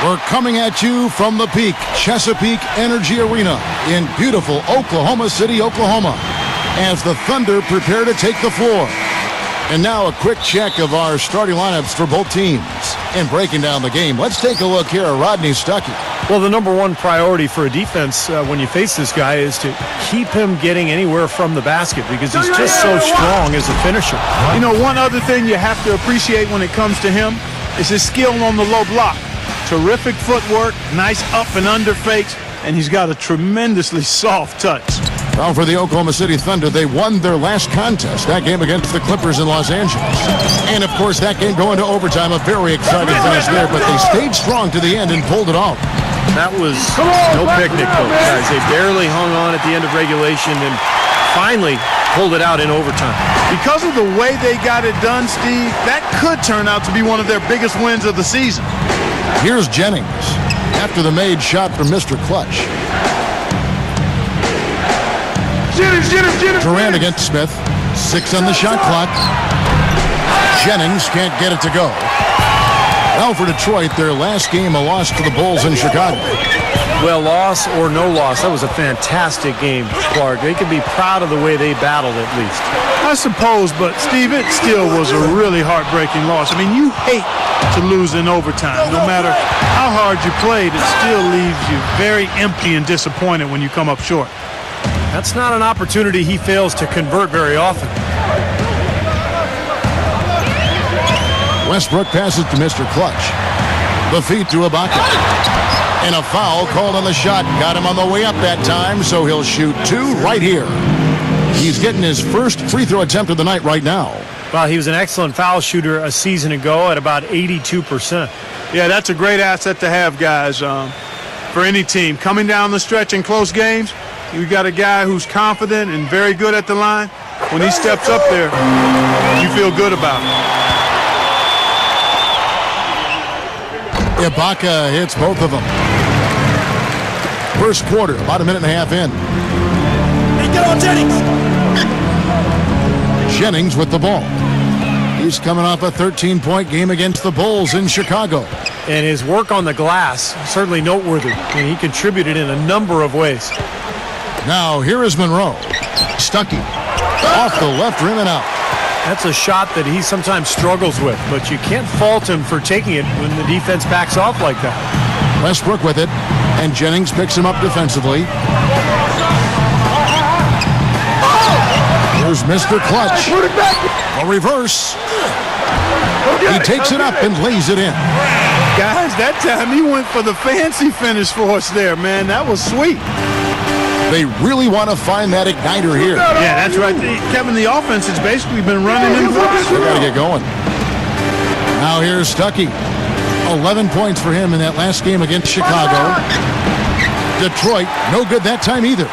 We're coming at you from the Peak Chesapeake Energy Arena in beautiful Oklahoma City, Oklahoma, as the Thunder prepare to take the floor. And now a quick check of our starting lineups for both teams. And breaking down the game, let's take a look here at Rodney Stuckey. Well, the number one priority for a defense when you face this guy is to keep him getting anywhere from the basket because he's just so strong as a finisher. You know, one other thing you have to appreciate when it comes to him is his skill on the low block. Terrific footwork, nice up and under fakes, and he's got a tremendously soft touch. Well, for the Oklahoma City Thunder, they won their last contest, that game against the Clippers in Los Angeles. And, of course, that game going to overtime, a very exciting finish there, but they stayed strong to the end and pulled it off. That was no picnic, though, guys. They barely hung on at the end of regulation and finally pulled it out in overtime. Because of the way they got it done, Steve, that could turn out to be one of their biggest wins of the season. Here's Jennings after the made shot from Mr. Clutch. Durant against Smith. 6 on the shot clock. Jennings can't get it to go. Well, for Detroit, their last game a loss to the Bulls in Chicago. Well, loss or no loss, that was a fantastic game, Clark. They can be proud of the way they battled at least. I suppose, but Steve, it still was a really heartbreaking loss. I mean, you hate to lose in overtime. No matter how hard you played, it still leaves you very empty and disappointed when you come up short. That's not an opportunity he fails to convert very often. Westbrook passes to Mr. Clutch. The feed to Ibaka. And a foul called on the shot. Got him on the way up that time, so he'll shoot 2 right here. He's getting his first free throw attempt of the night right now. Well, he was an excellent foul shooter a season ago at about 82%. Yeah, that's a great asset to have, guys, for any team. Coming down the stretch in close games, you got a guy who's confident and very good at the line. When he steps up there, you feel good about it. Ibaka hits both of them. First quarter, about a minute and a half in. Hey, get on Jennings! Jennings with the ball. He's coming off a 13-point game against the Bulls in Chicago. And his work on the glass, certainly noteworthy. And he contributed in a number of ways. Now, here is Monroe. Stuckey. Off the left rim and out. That's a shot that he sometimes struggles with, but you can't fault him for taking it when the defense backs off like that. Westbrook with it, and Jennings picks him up defensively. Here's Mr. Clutch. A reverse. He takes it up and lays it in. Guys, that time he went for the fancy finish for us there, man. That was sweet. They really want to find that igniter here. Yeah, that's right. Kevin, the offense has basically been running in force. They got to get going. Now here's Stuckey. 11 points for him in that last game against Chicago. Detroit, no good that time either.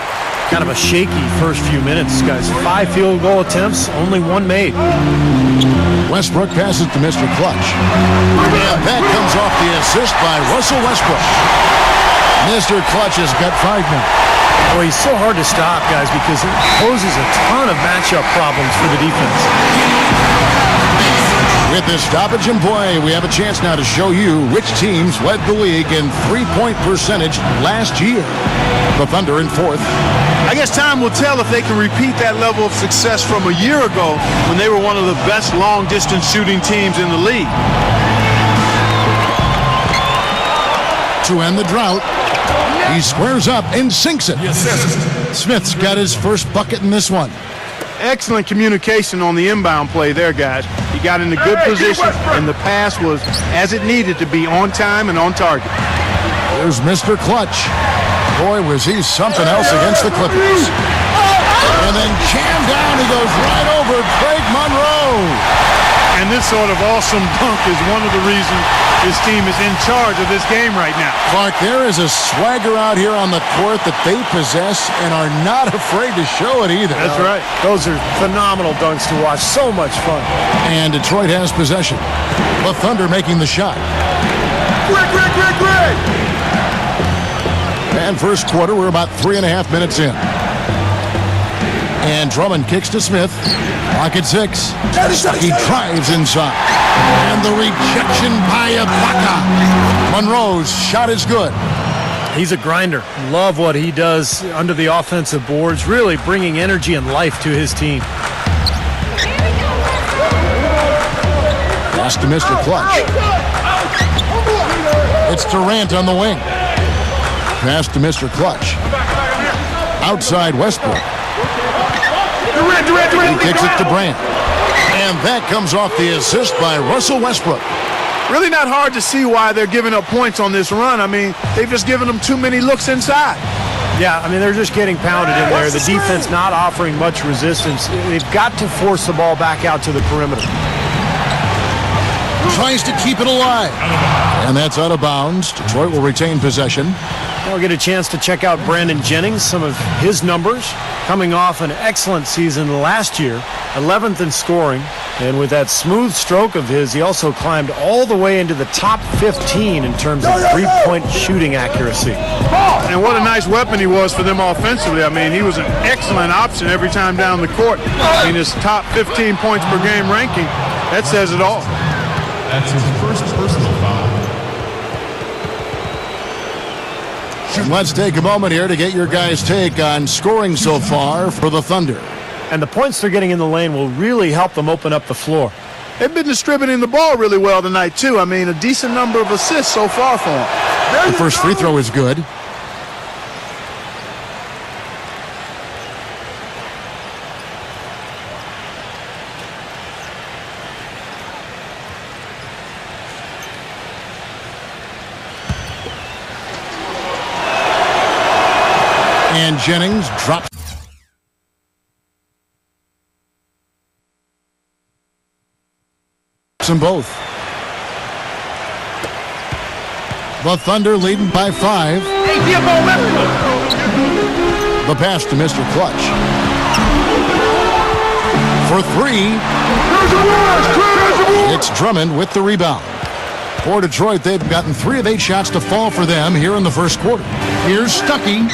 Kind of a shaky first few minutes, guys. 5 field goal attempts, only 1 made. Westbrook passes to Mr. Clutch. And that comes off the assist by Russell Westbrook. Mr. Clutch has got 5 now. Boy, he's so hard to stop, guys, because it poses a ton of matchup problems for the defense. With this stoppage in play, we have a chance now to show you which teams led the league in three-point percentage last year. The Thunder in 4th. I guess time will tell if they can repeat that level of success from a year ago when they were one of the best long-distance shooting teams in the league. To end the drought, he squares up and sinks it. Smith's got his first bucket in this one. Excellent communication on the inbound play there, guys. He got in a good position, and the pass was as it needed to be, on time and on target. There's Mr. Clutch. Boy, was he something else against the Clippers. And then jammed down, he goes right over Craig Monroe. And this sort of awesome dunk is one of the reasons this team is in charge of this game right now. Clark, there is a swagger out here on the court that they possess and are not afraid to show it either. That's right. Those are phenomenal dunks to watch. So much fun. And Detroit has possession. The Thunder making the shot. Greg! And first quarter, we're about 3.5 minutes in. And Drummond kicks to Smith. Pocket 6. He drives inside. And the rejection by Ibaka. Monroe's shot is good. He's a grinder. Love what he does under the offensive boards, really bringing energy and life to his team. Pass to Mr. Clutch. It's Durant on the wing. Pass to Mr. Clutch. Outside Westbrook. He kicks it to Brand. And that comes off the assist by Russell Westbrook. Really not hard to see why they're giving up points on this run. I mean, they've just given them too many looks inside. Yeah, I mean, they're just getting pounded in there. The defense not offering much resistance. They've got to force the ball back out to the perimeter. Tries to keep it alive. And that's out of bounds. Detroit will retain possession. We'll get a chance to check out Brandon Jennings, some of his numbers, coming off an excellent season last year, 11th in scoring. And with that smooth stroke of his, he also climbed all the way into the top 15 in terms of three-point shooting accuracy. And what a nice weapon he was for them offensively. I mean, he was an excellent option every time down the court. I mean, his top 15 points per game ranking, that says it all. That's his first personal foul. Let's take a moment here to get your guys' take on scoring so far for the Thunder. And the points they're getting in the lane will really help them open up the floor. They've been distributing the ball really well tonight, too. I mean, a decent number of assists so far for them. The first free throw is good. And Jennings drops them both. The Thunder leading by 5. The pass to Mr. Clutch. For 3. It's Drummond with the rebound. For Detroit, they've gotten 3 of 8 shots to fall for them here in the first quarter. Here's Stuckey.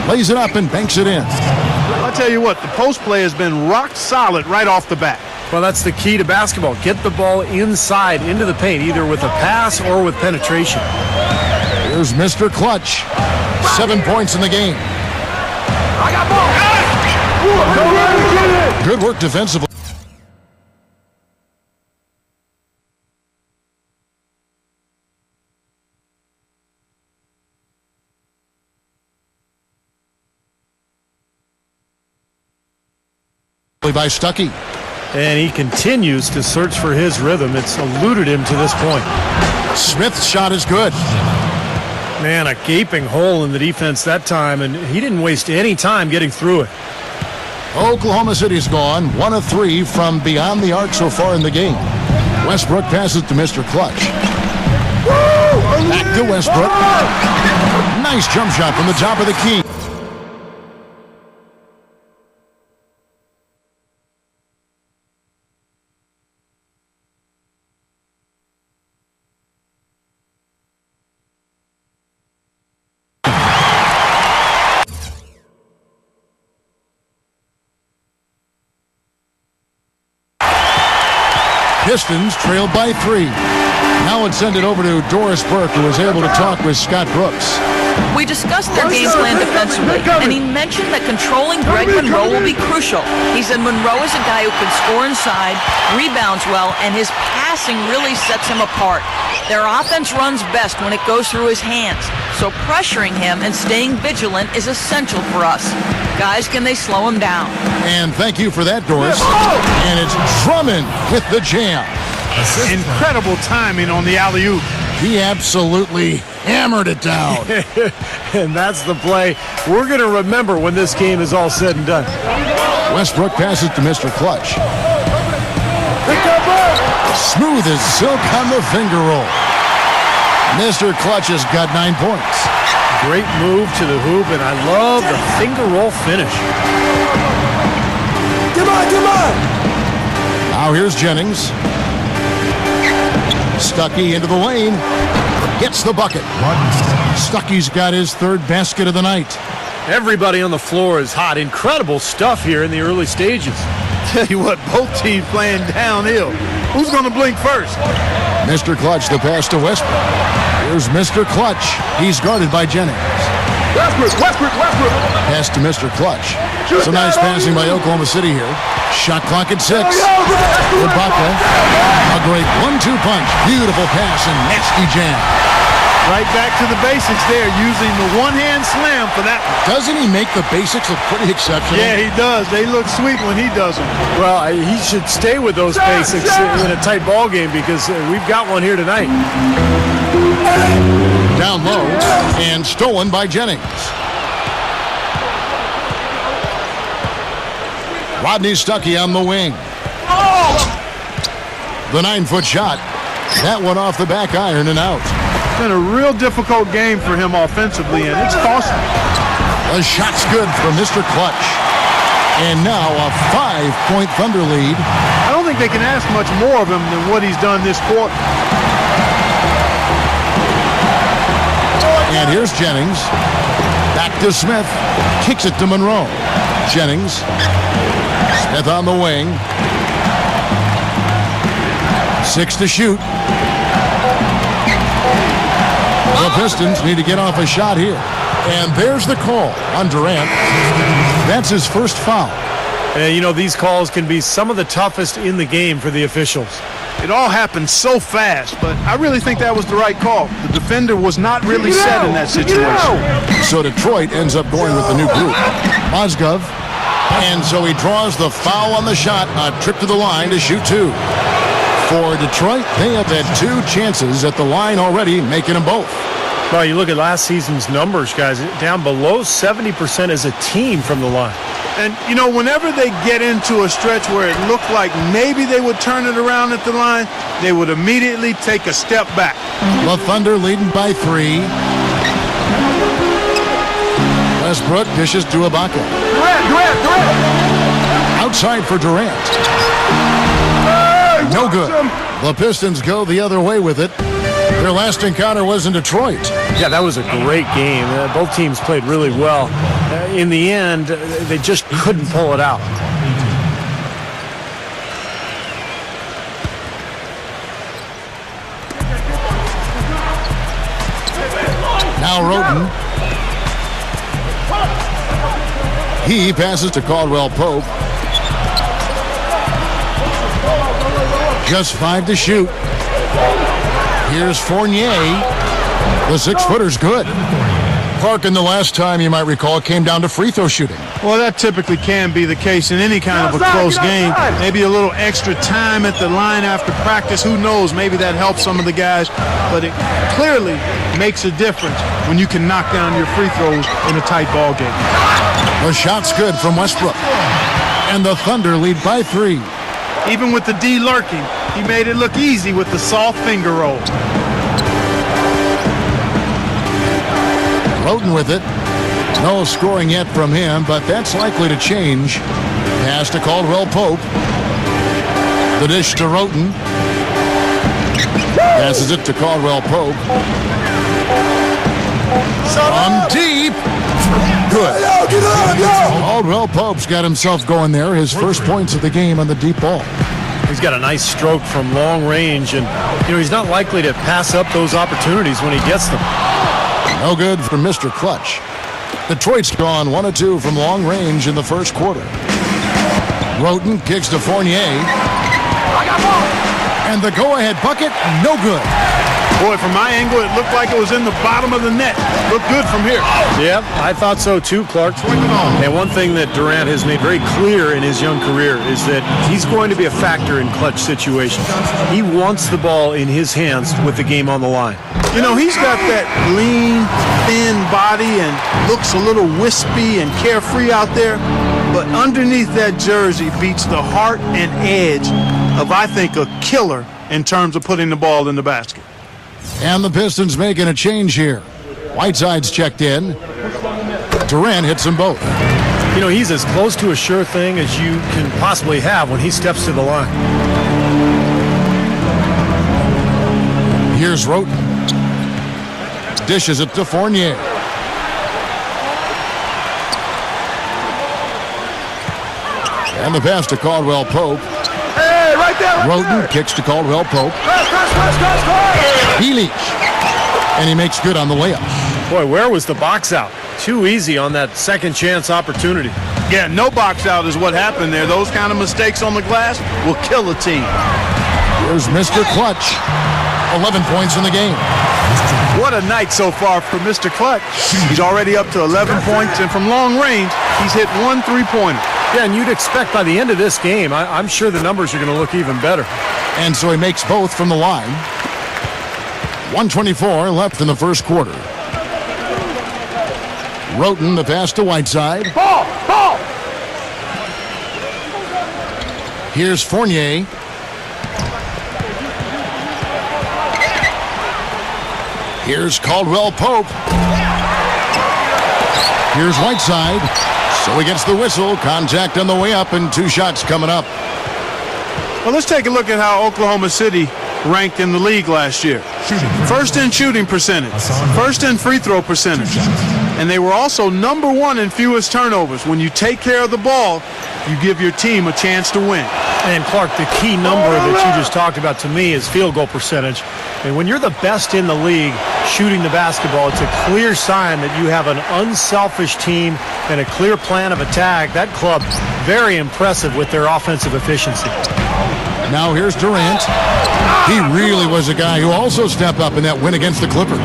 Lays it up and banks it in. I'll tell you what, the post play has been rock solid right off the bat. Well, that's the key to basketball. Get the ball inside into the paint, either with a pass or with penetration. Here's Mr. Clutch. 7 points in the game. I got ball. Good work defensively. By Stuckey. And he continues to search for his rhythm. It's eluded him to this point. Smith's shot is good. Man, a gaping hole in the defense that time, and he didn't waste any time getting through it. Oklahoma City's gone 1 of 3 from beyond the arc so far in the game. Westbrook passes to Mr. Clutch. Back to Westbrook. Nice jump shot from the top of the key. Pistons trailed by 3. Now let's send it over to Doris Burke, who was able to talk with Scott Brooks. We discussed their game plan defensively, and he mentioned that controlling Greg Monroe will be crucial. He said Monroe is a guy who can score inside, rebounds well, and his passing really sets him apart. Their offense runs best when it goes through his hands, so pressuring him and staying vigilant is essential for us. Guys, can they slow him down? And thank you for that, Doris. And it's Drummond with the jam. Incredible timing on the alley-oop. He absolutely hammered it down. And that's the play we're going to remember when this game is all said and done. Westbrook passes to Mr. Clutch. Smooth as silk on the finger roll. Mr. Clutch has got 9 points. Great move to the hoop, and I love the finger roll finish. Come on, come on! Now here's Jennings. Stuckey into the lane. Gets the bucket. Stuckey's got his 3rd basket of the night. Everybody on the floor is hot. Incredible stuff here in the early stages. Tell you what, both teams playing downhill. Who's going to blink first? Mr. Clutch, the pass to Westbrook. Here's Mr. Clutch. He's guarded by Jennings. Westbrook. Pass to Mr. Clutch. Some nice passing by Oklahoma City here. Shot clock at 6. Ibaka. A great 1-2 punch. Beautiful pass and nasty jam. Right back to the basics there, using the one-hand slam for that one. Doesn't he make the basics look pretty exceptional? Yeah, he does. They look sweet when he does them. Well, he should stay with those basics in a tight ball game because we've got one here tonight. Down low and stolen by Jennings. Rodney Stuckey on the wing. The 9-foot shot. That one off the back iron and out. It's been a real difficult game for him offensively, and it's costly. The shot's good from Mr. Clutch. And now a 5-point Thunder lead. I don't think they can ask much more of him than what he's done this quarter. And here's Jennings. Back to Smith. Kicks it to Monroe. Jennings. Smith on the wing. 6 to shoot. The Pistons need to get off a shot here. And there's the call on Durant. That's his first foul. And, you know, these calls can be some of the toughest in the game for the officials. It all happened so fast, but I really think that was the right call. The defender was not really set in that situation. So Detroit ends up going with the new group. Mozgov. And so he draws the foul on the shot. A trip to the line to shoot 2. For Detroit, they have had 2 chances at the line already, making them both. Well, you look at last season's numbers, guys, down below 70% as a team from the line. And, you know, whenever they get into a stretch where it looked like maybe they would turn it around at the line, they would immediately take a step back. The Thunder leading by 3. Westbrook dishes to Ibaka. Durant. Outside for Durant. No good. The Pistons go the other way with it. Their last encounter was in Detroit. Yeah, that was a great game. Both teams played really well. In the end, they just couldn't pull it out. Now Roten. He passes to Caldwell Pope. Just 5 to shoot. Here's Fournier. The 6-footer's good. Clark, in the last time, you might recall, it came down to free throw shooting. Well, that typically can be the case in any kind of a close game. Maybe a little extra time at the line after practice. Who knows? Maybe that helps some of the guys. But it clearly makes a difference when you can knock down your free throws in a tight ball game. The shot's good from Westbrook. And the Thunder lead by 3. Even with the D lurking, he made it look easy with the soft finger roll. Roten with it. No scoring yet from him, but that's likely to change. Pass to Caldwell Pope. The dish to Roten. Passes it to Caldwell Pope. From deep. Good. Caldwell Pope's got himself going there. His first points of the game on the deep ball. He's got a nice stroke from long range, and you know he's not likely to pass up those opportunities when he gets them. No good for Mr. Clutch. Detroit's gone 1 of 2 from long range in the first quarter. Roten kicks to Fournier. And the go-ahead bucket, no good. Boy, from my angle, it looked like it was in the bottom of the net. Looked good from here. Yep, I thought so too, Clark. And one thing that Durant has made very clear in his young career is that he's going to be a factor in clutch situations. He wants the ball in his hands with the game on the line. You know, he's got that lean, thin body and looks a little wispy and carefree out there. But underneath that jersey beats the heart and edge of, I think, a killer in terms of putting the ball in the basket. And the Pistons making a change here. Whiteside's checked in. Durant hits them both. You know, he's as close to a sure thing as you can possibly have when he steps to the line. Here's Roten. Dishes it to Fournier. And the pass to Caldwell Pope. Hey, right there. Roten kicks to Caldwell Pope. Healy. And he makes good on the layup. Boy, where was the box out? Too easy on that second chance opportunity. Yeah, no box out is what happened there. Those kind of mistakes on the glass will kill a team. Here's Mr. Clutch. 11 points in the game. What a night so far for Mr. Clutch. He's already up to 11 points, and from long range, he's hit 1 3-pointer. Yeah, and you'd expect by the end of this game, I'm sure the numbers are going to look even better. And so he makes both from the line. 1:24 left in the first quarter. Roten, the pass to Whiteside. Ball. Here's Fournier. Here's Caldwell Pope. Here's Whiteside. So he gets the whistle. Contact on the way up and 2 shots coming up. Well, let's take a look at how Oklahoma City ranked in the league last year. First in shooting percentage, first in free throw percentage, and they were also number 1 in fewest turnovers. When you take care of the ball, you give your team a chance to win. And Clark, the key number that you just talked about to me is field goal percentage. And when you're the best in the league shooting the basketball, it's a clear sign that you have an unselfish team and a clear plan of attack. That club, very impressive with their offensive efficiency. Now here's Durant. He really was a guy who also stepped up in that win against the Clippers.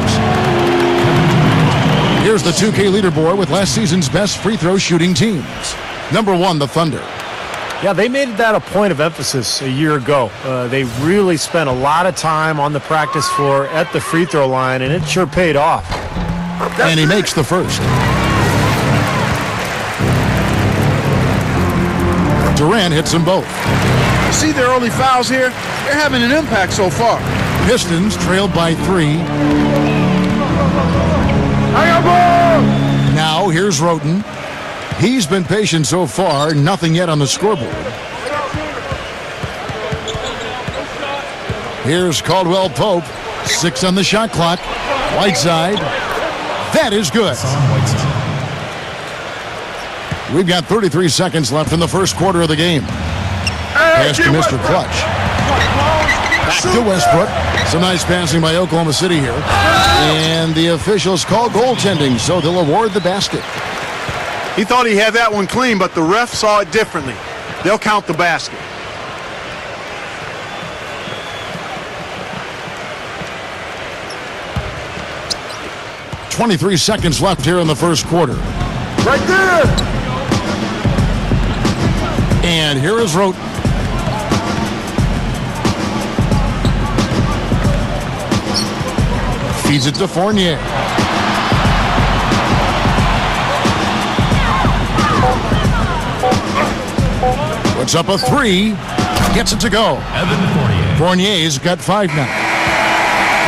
Here's the 2K leaderboard with last season's best free throw shooting teams. Number 1, the Thunder. Yeah, they made that a point of emphasis a year ago. They really spent a lot of time on the practice floor at the free throw line, and it sure paid off. And he makes the first. Durant hits them both. See their early fouls here? They're having an impact so far. Pistons trailed by 3. Now here's Roten. He's been patient so far, nothing yet on the scoreboard. Here's Caldwell Pope, 6 on the shot clock. Whiteside, that is good. We've got 33 seconds left in the first quarter of the game. Pass to Mr. Clutch. Back to Westbrook. Some nice passing by Oklahoma City here. And the officials call goaltending, so they'll award the basket. He thought he had that one clean, but the ref saw it differently. They'll count the basket. .23 seconds left here in the first quarter. Right there. And here is Roten. Feeds it to Fournier. Puts up a 3. Gets it to go. Fournier's got 5 now.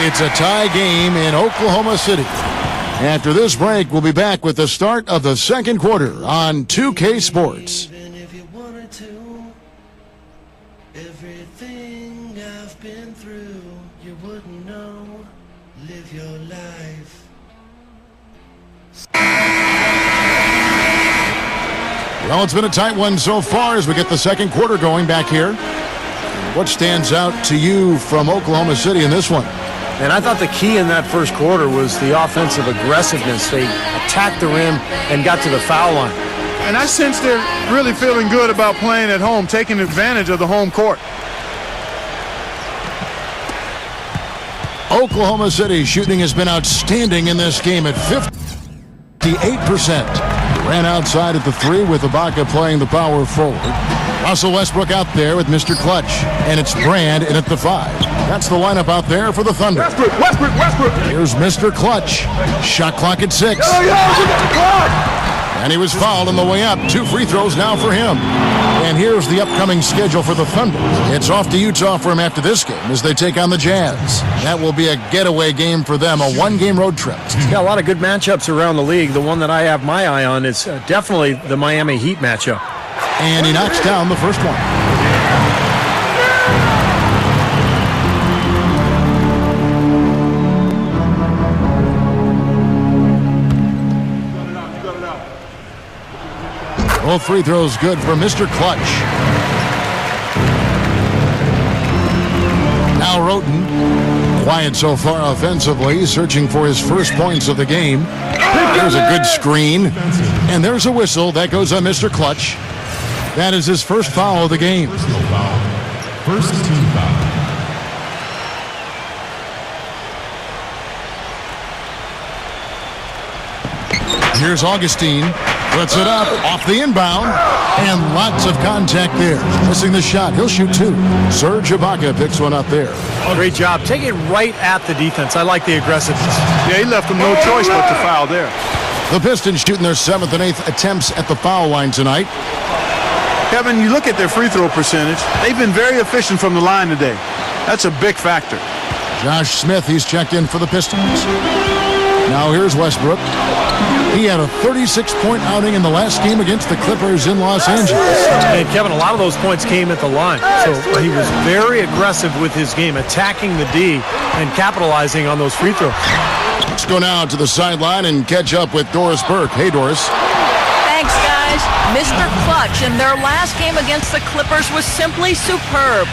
It's a tie game in Oklahoma City. After this break, we'll be back with the start of the second quarter on 2K Sports. Everything I've been through, you wouldn't know. Live your life. Well, it's been a tight one so far as we get the second quarter going back here. What stands out to you from Oklahoma City in this one? And I thought the key in that first quarter was the offensive aggressiveness. They attacked the rim and got to the foul line. And I sense they're really feeling good about playing at home, taking advantage of the home court. Oklahoma City shooting has been outstanding in this game at 58%. Ran outside at the 3 with Ibaka playing the power forward. Russell Westbrook out there with Mr. Clutch. And it's Brand in at the 5. That's the lineup out there for the Thunder. Westbrook. Here's Mr. Clutch. Shot clock at 6. And he was fouled on the way up. 2 free throws now for him. And here's the upcoming schedule for the Thunder. It's off to Utah for him after this game as they take on the Jazz. That will be a getaway game for them, a 1-game road trip. Yeah, a lot of good matchups around the league. The one that I have my eye on is definitely the Miami Heat matchup. And he knocks down the first one. Both free throws good for Mr. Clutch. Now Roten, quiet so far offensively, searching for his first points of the game. There's a good screen, and there's a whistle. That goes on Mr. Clutch. That is his first foul of the game. Personal foul. First team foul. Here's Augustine. Puts it up off the inbound, and lots of contact there. Missing the shot. He'll shoot two. Serge Ibaka picks one up there. Great job. Take it right at the defense. I like the aggressiveness. Yeah, he left him no choice but to foul there. The Pistons shooting their 7th and 8th attempts at the foul line tonight. Kevin, you look at their free throw percentage. They've been very efficient from the line today. That's a big factor. Josh Smith, he's checked in for the Pistons. Now here's Westbrook. He had a 36-point outing in the last game against the Clippers in Los Angeles. And Kevin, a lot of those points came at the line. So he was very aggressive with his game, attacking the D and capitalizing on those free throws. Let's go now to the sideline and catch up with Doris Burke. Hey, Doris. Thanks, guys. Mr. Clutch in their last game against the Clippers was simply superb.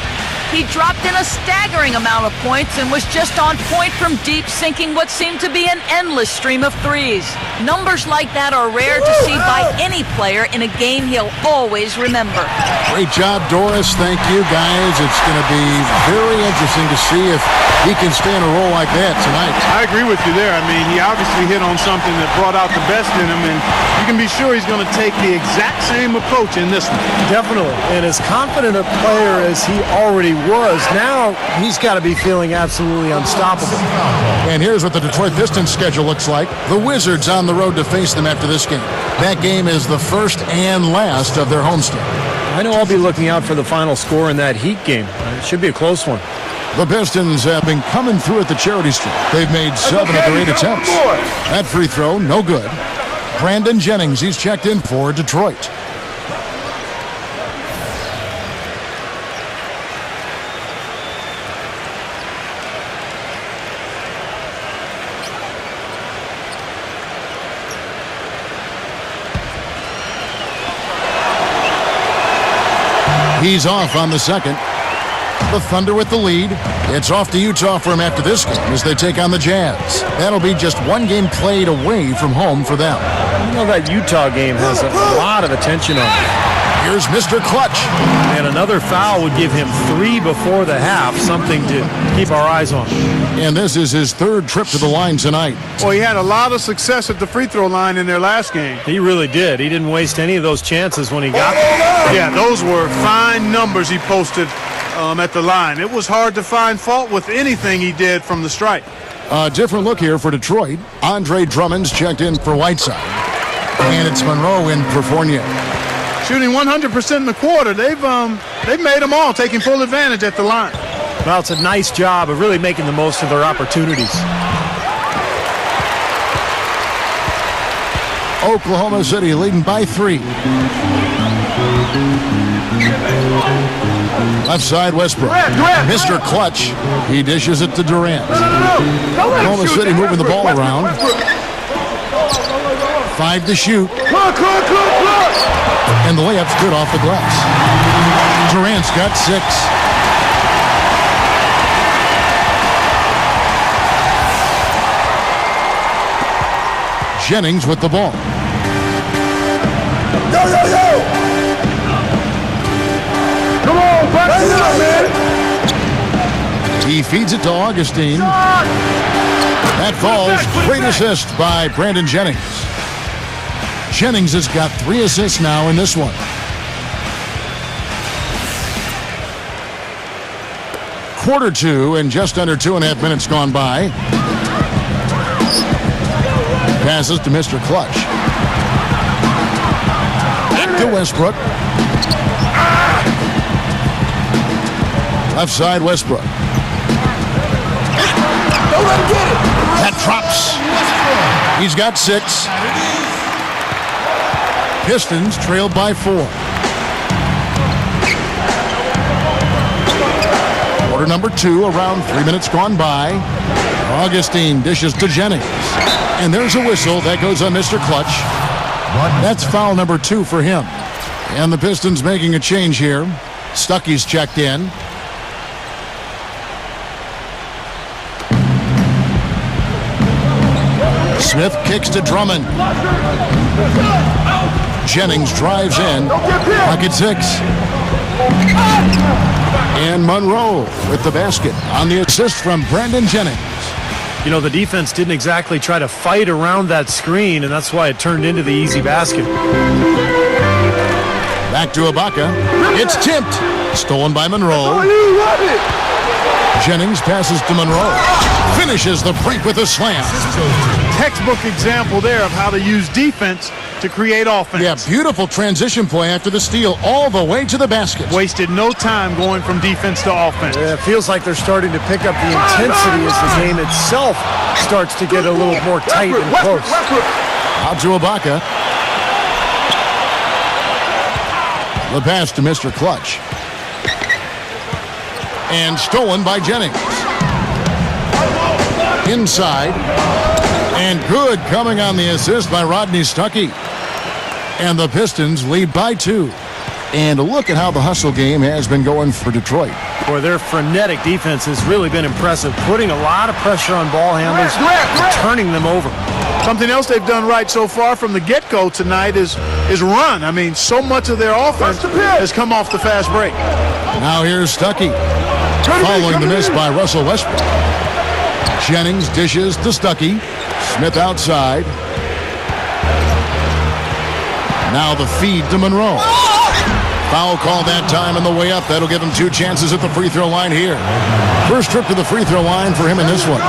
He dropped in a staggering amount of points and was just on point from deep, sinking what seemed to be an endless stream of threes. Numbers like that are rare to see by any player in a game he'll always remember. Great job, Doris. Thank you, guys. It's going to be very interesting to see if he can stay in a role like that tonight. I agree with you there. I mean, he obviously hit on something that brought out the best in him, and you can be sure he's going to take the exact same approach in this one. Definitely. And as confident a player as he already was, now he's got to be feeling absolutely unstoppable. And here's what the Detroit Pistons schedule looks like. The Wizards on the road to face them after this game. That game is the first and last of their homestand. I know I'll be looking out for the final score in that Heat game. It should be a close one. The Pistons have been coming through at the charity stripe. They've made 7 of their 8 attempts. That free throw, no good. Brandon Jennings, he's checked in for Detroit. He's off on the second. The Thunder with the lead. It's off to Utah for him after this game as they take on the Jazz. That'll be just one game played away from home for them. You know that Utah game has a lot of attention on it. Here's Mr. Clutch. And another foul would give him 3 before the half, something to keep our eyes on. And this is his 3rd trip to the line tonight. Well, he had a lot of success at the free throw line in their last game. He really did. He didn't waste any of those chances when he got them. Yeah, those were fine numbers he posted at the line. It was hard to find fault with anything he did from the stripe. A different look here for Detroit. Andre Drummond's checked in for Whiteside. And it's Monroe in for Fournier. Shooting 100% in the quarter. They've made them all, taking full advantage at the line. Well, it's a nice job of really making the most of their opportunities. Oklahoma City leading by 3. Left side, Westbrook. Mr. Clutch. He dishes it to Durant. Oklahoma City moving the ball around. 5 to shoot. And the layup's good off the glass. Durant's got 6. Jennings with the ball. Yo, yo, yo! Come on, back it up, man! He feeds it to Augustine. That falls. Great assist by Brandon Jennings. Jennings has got 3 assists now in this one. Quarter 2 and just under 2.5 minutes gone by. Passes to Mr. Clutch. To Westbrook. Left side, Westbrook. Don't let him get it! That drops. He's got 6. Pistons trailed by 4. Quarter number 2, around 3 minutes gone by. Augustine dishes to Jennings. And there's a whistle. That goes on Mr. Clutch. That's foul number 2 for him. And the Pistons making a change here. Stuckey's checked in. Smith kicks to Drummond. Jennings drives in. Pocket 6. And Monroe with the basket on the assist from Brandon Jennings. You know, the defense didn't exactly try to fight around that screen, and that's why it turned into the easy basket. Back to Ibaka. It's tipped. Stolen by Monroe. Jennings passes to Monroe. Finishes the break with a slam. Textbook example there of how to use defense to create offense. Yeah, beautiful transition play after the steal all the way to the basket. Wasted no time going from defense to offense. Yeah, it feels like they're starting to pick up the intensity as the game itself starts to get a little more tight and close. Out to Ibaka. The pass to Mr. Clutch. And stolen by Jennings. Inside. And good coming on the assist by Rodney Stuckey. And the Pistons lead by 2. And look at how the hustle game has been going for Detroit. Boy, their frenetic defense has really been impressive, putting a lot of pressure on ball handlers and turning them over. Something else they've done right so far from the get-go tonight is run. I mean, so much of their offense has come off the fast break. Now here's Stuckey. Following the miss by Russell Westbrook. Jennings dishes to Stuckey. Smith outside. Now the feed to Monroe. Foul call that time on the way up. That'll give him 2 chances at the free throw line here. First trip to the free throw line for him in this one.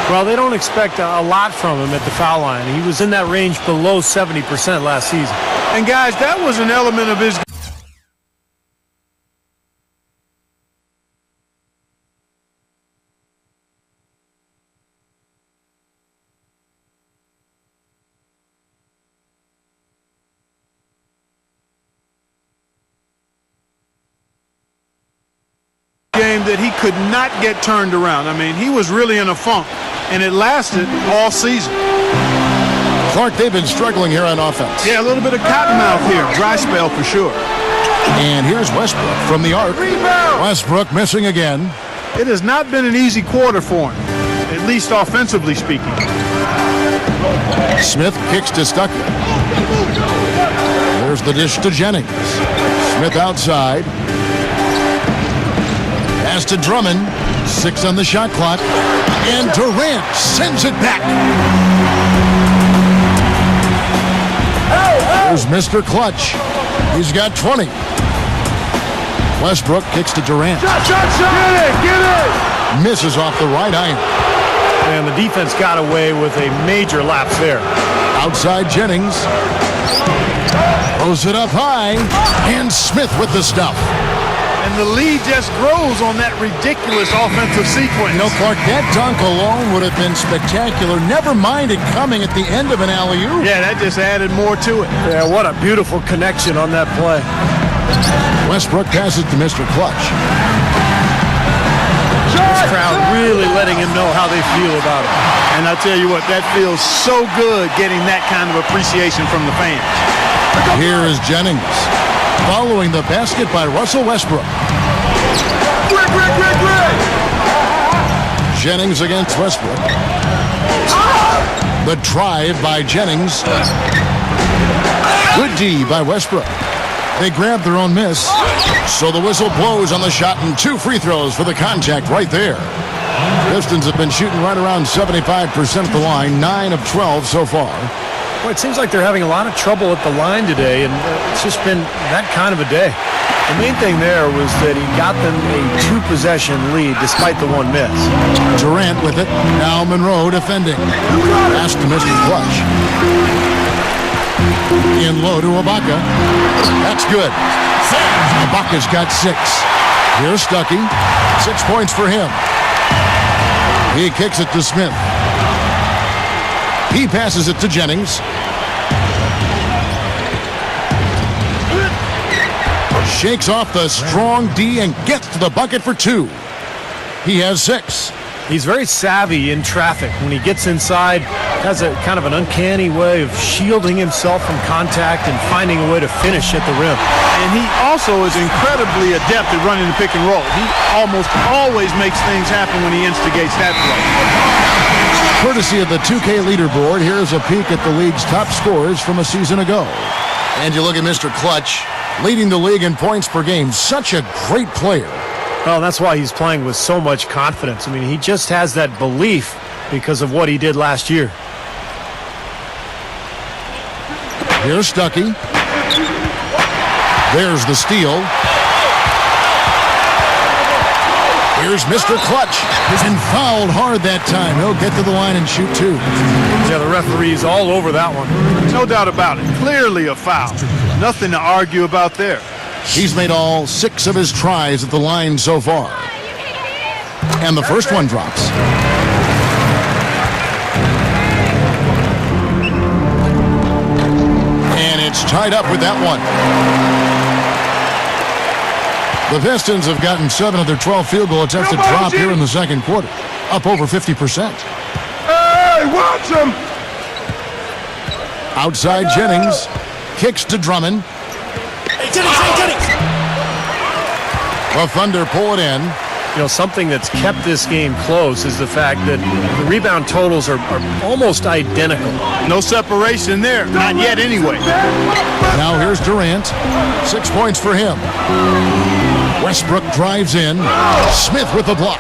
Well, they don't expect a lot from him at the foul line. He was in that range below 70% last season. And guys, that was an element of his game that he could not get turned around. I mean, he was really in a funk, and it lasted all season. Clark, they've been struggling here on offense. Yeah, a little bit of cottonmouth here. Dry spell for sure. And here's Westbrook from the arc. Westbrook missing again. It has not been an easy quarter for him, at least offensively speaking. Smith kicks to Stuckey. There's the dish to Jennings. Smith outside. Pass to Drummond. 6 on the shot clock. And Durant sends it back. There's Mr. Clutch. He's got 20. Westbrook kicks to Durant. Get it! Misses off the right iron. And the defense got away with a major lapse there. Outside Jennings. Throws it up high. And Smith with the stuff. And the lead just grows on that ridiculous offensive sequence. You know, Clark, that dunk alone would have been spectacular. Never mind it coming at the end of an alley-oop. Yeah, that just added more to it. Yeah, what a beautiful connection on that play. Westbrook passes to Mr. Clutch. This crowd really letting him know how they feel about it. And I tell you what, that feels so good getting that kind of appreciation from the fans. Here is Jennings. Following the basket by Russell Westbrook. Jennings against Westbrook. The drive by Jennings. Good D by Westbrook. They grab their own miss. So the whistle blows on the shot and 2 free throws for the contact right there. Pistons have been shooting right around 75% at the line, 9 of 12 so far. Well, it seems like they're having a lot of trouble at the line today, and it's just been that kind of a day. The main thing there was that he got them a 2-possession lead despite the 1 miss. Durant with it. Now Monroe defending. Pass to Mr. Clutch. In low to Ibaka. That's good. Ibaka's got 6. Here's Stuckey. 6 points for him. He kicks it to Smith. He passes it to Jennings. Shakes off the strong D and gets to the bucket for 2. He has 6. He's very savvy in traffic. When he gets inside, has a kind of an uncanny way of shielding himself from contact and finding a way to finish at the rim. And he also is incredibly adept at running the pick and roll. He almost always makes things happen when he instigates that play. Courtesy of the 2K leaderboard, here's a peek at the league's top scorers from a season ago. And you look at Mr. Clutch, leading the league in points per game. Such a great player. Well, that's why he's playing with so much confidence. I mean, he just has that belief because of what he did last year. Here's Stuckey. There's the steal. Here's Mr. Clutch. And fouled hard that time. He'll get to the line and shoot two. Yeah, the referee's all over that one. No doubt about it. Clearly a foul. Nothing to argue about there. He's made all 6 of his tries at the line so far. And the first one drops. And it's tied up with that one. The Pistons have gotten 7 of their 12 field goal attempts to drop here in the second quarter. Up over 50%. Hey, watch him! Outside Jennings. Kicks to Drummond. Hey, Jennings! The Thunder pull it in. You know, something that's kept this game close is the fact that the rebound totals are almost identical. No separation there. Not yet anyway. Now here's Durant. 6 points for him. Westbrook drives in. Smith with the block.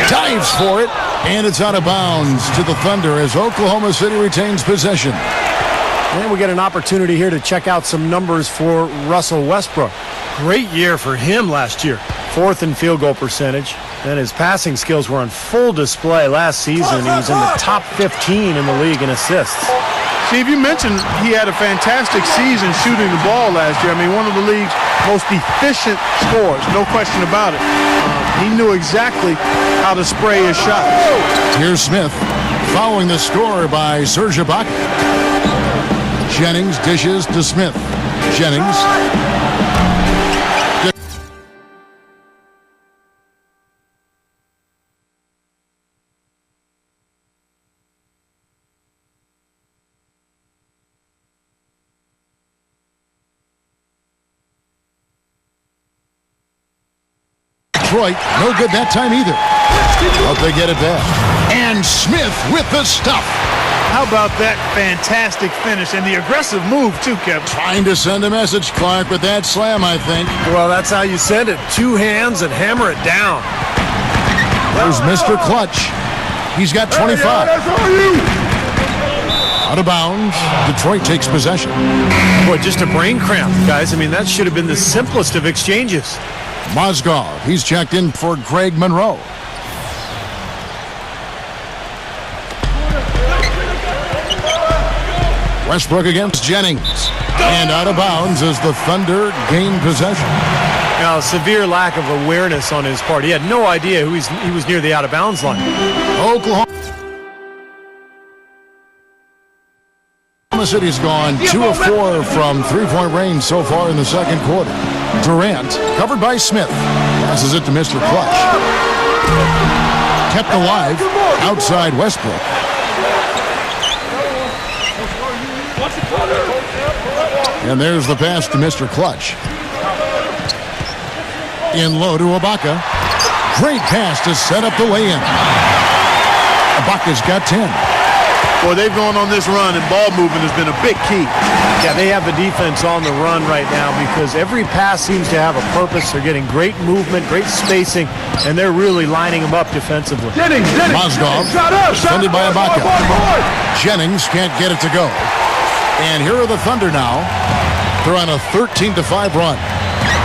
Dives for it. And it's out of bounds to the Thunder as Oklahoma City retains possession. And we get an opportunity here to check out some numbers for Russell Westbrook. Great year for him last year. 4th in field goal percentage. And his passing skills were on full display last season. He was in the top 15 in the league in assists. Steve, you mentioned he had a fantastic season shooting the ball last year. I mean, one of the league's most efficient scorers, no question about it. He knew exactly how to spray his shot. Here's Smith following the score by Serge Ibaka. Jennings dishes to Smith. Jennings. Detroit, no good that time either. Hope they get it back. And Smith with the stuff. How about that fantastic finish and the aggressive move, too, Kevin? Trying to send a message, Clark, with that slam, I think. Well, that's how you send it. 2 hands and hammer it down. There's Mr. Clutch. He's got 25. Out of bounds. Detroit takes possession. Boy, just a brain cramp, guys. I mean, that should have been the simplest of exchanges. Mozgov, he's checked in for Greg Monroe. Westbrook against Jennings. And out of bounds as the Thunder gain possession. Now, severe lack of awareness on his part. He had no idea he was near the out-of-bounds line. Oklahoma City's gone 2 of 4 from three-point range so far in the second quarter. Durant, covered by Smith, passes it to Mr. Clutch. Kept alive outside Westbrook. And there's the pass to Mr. Clutch. In low to Ibaka. Great pass to set up the lay-in. Ibaka's got 10. Boy, they've gone on this run, and ball movement has been a big key. Yeah, they have the defense on the run right now because every pass seems to have a purpose. They're getting great movement, great spacing, and they're really lining them up defensively. Mozgov, defended by Ibaka. Jennings can't get it to go. And here are the Thunder now. They're on a 13-5 run.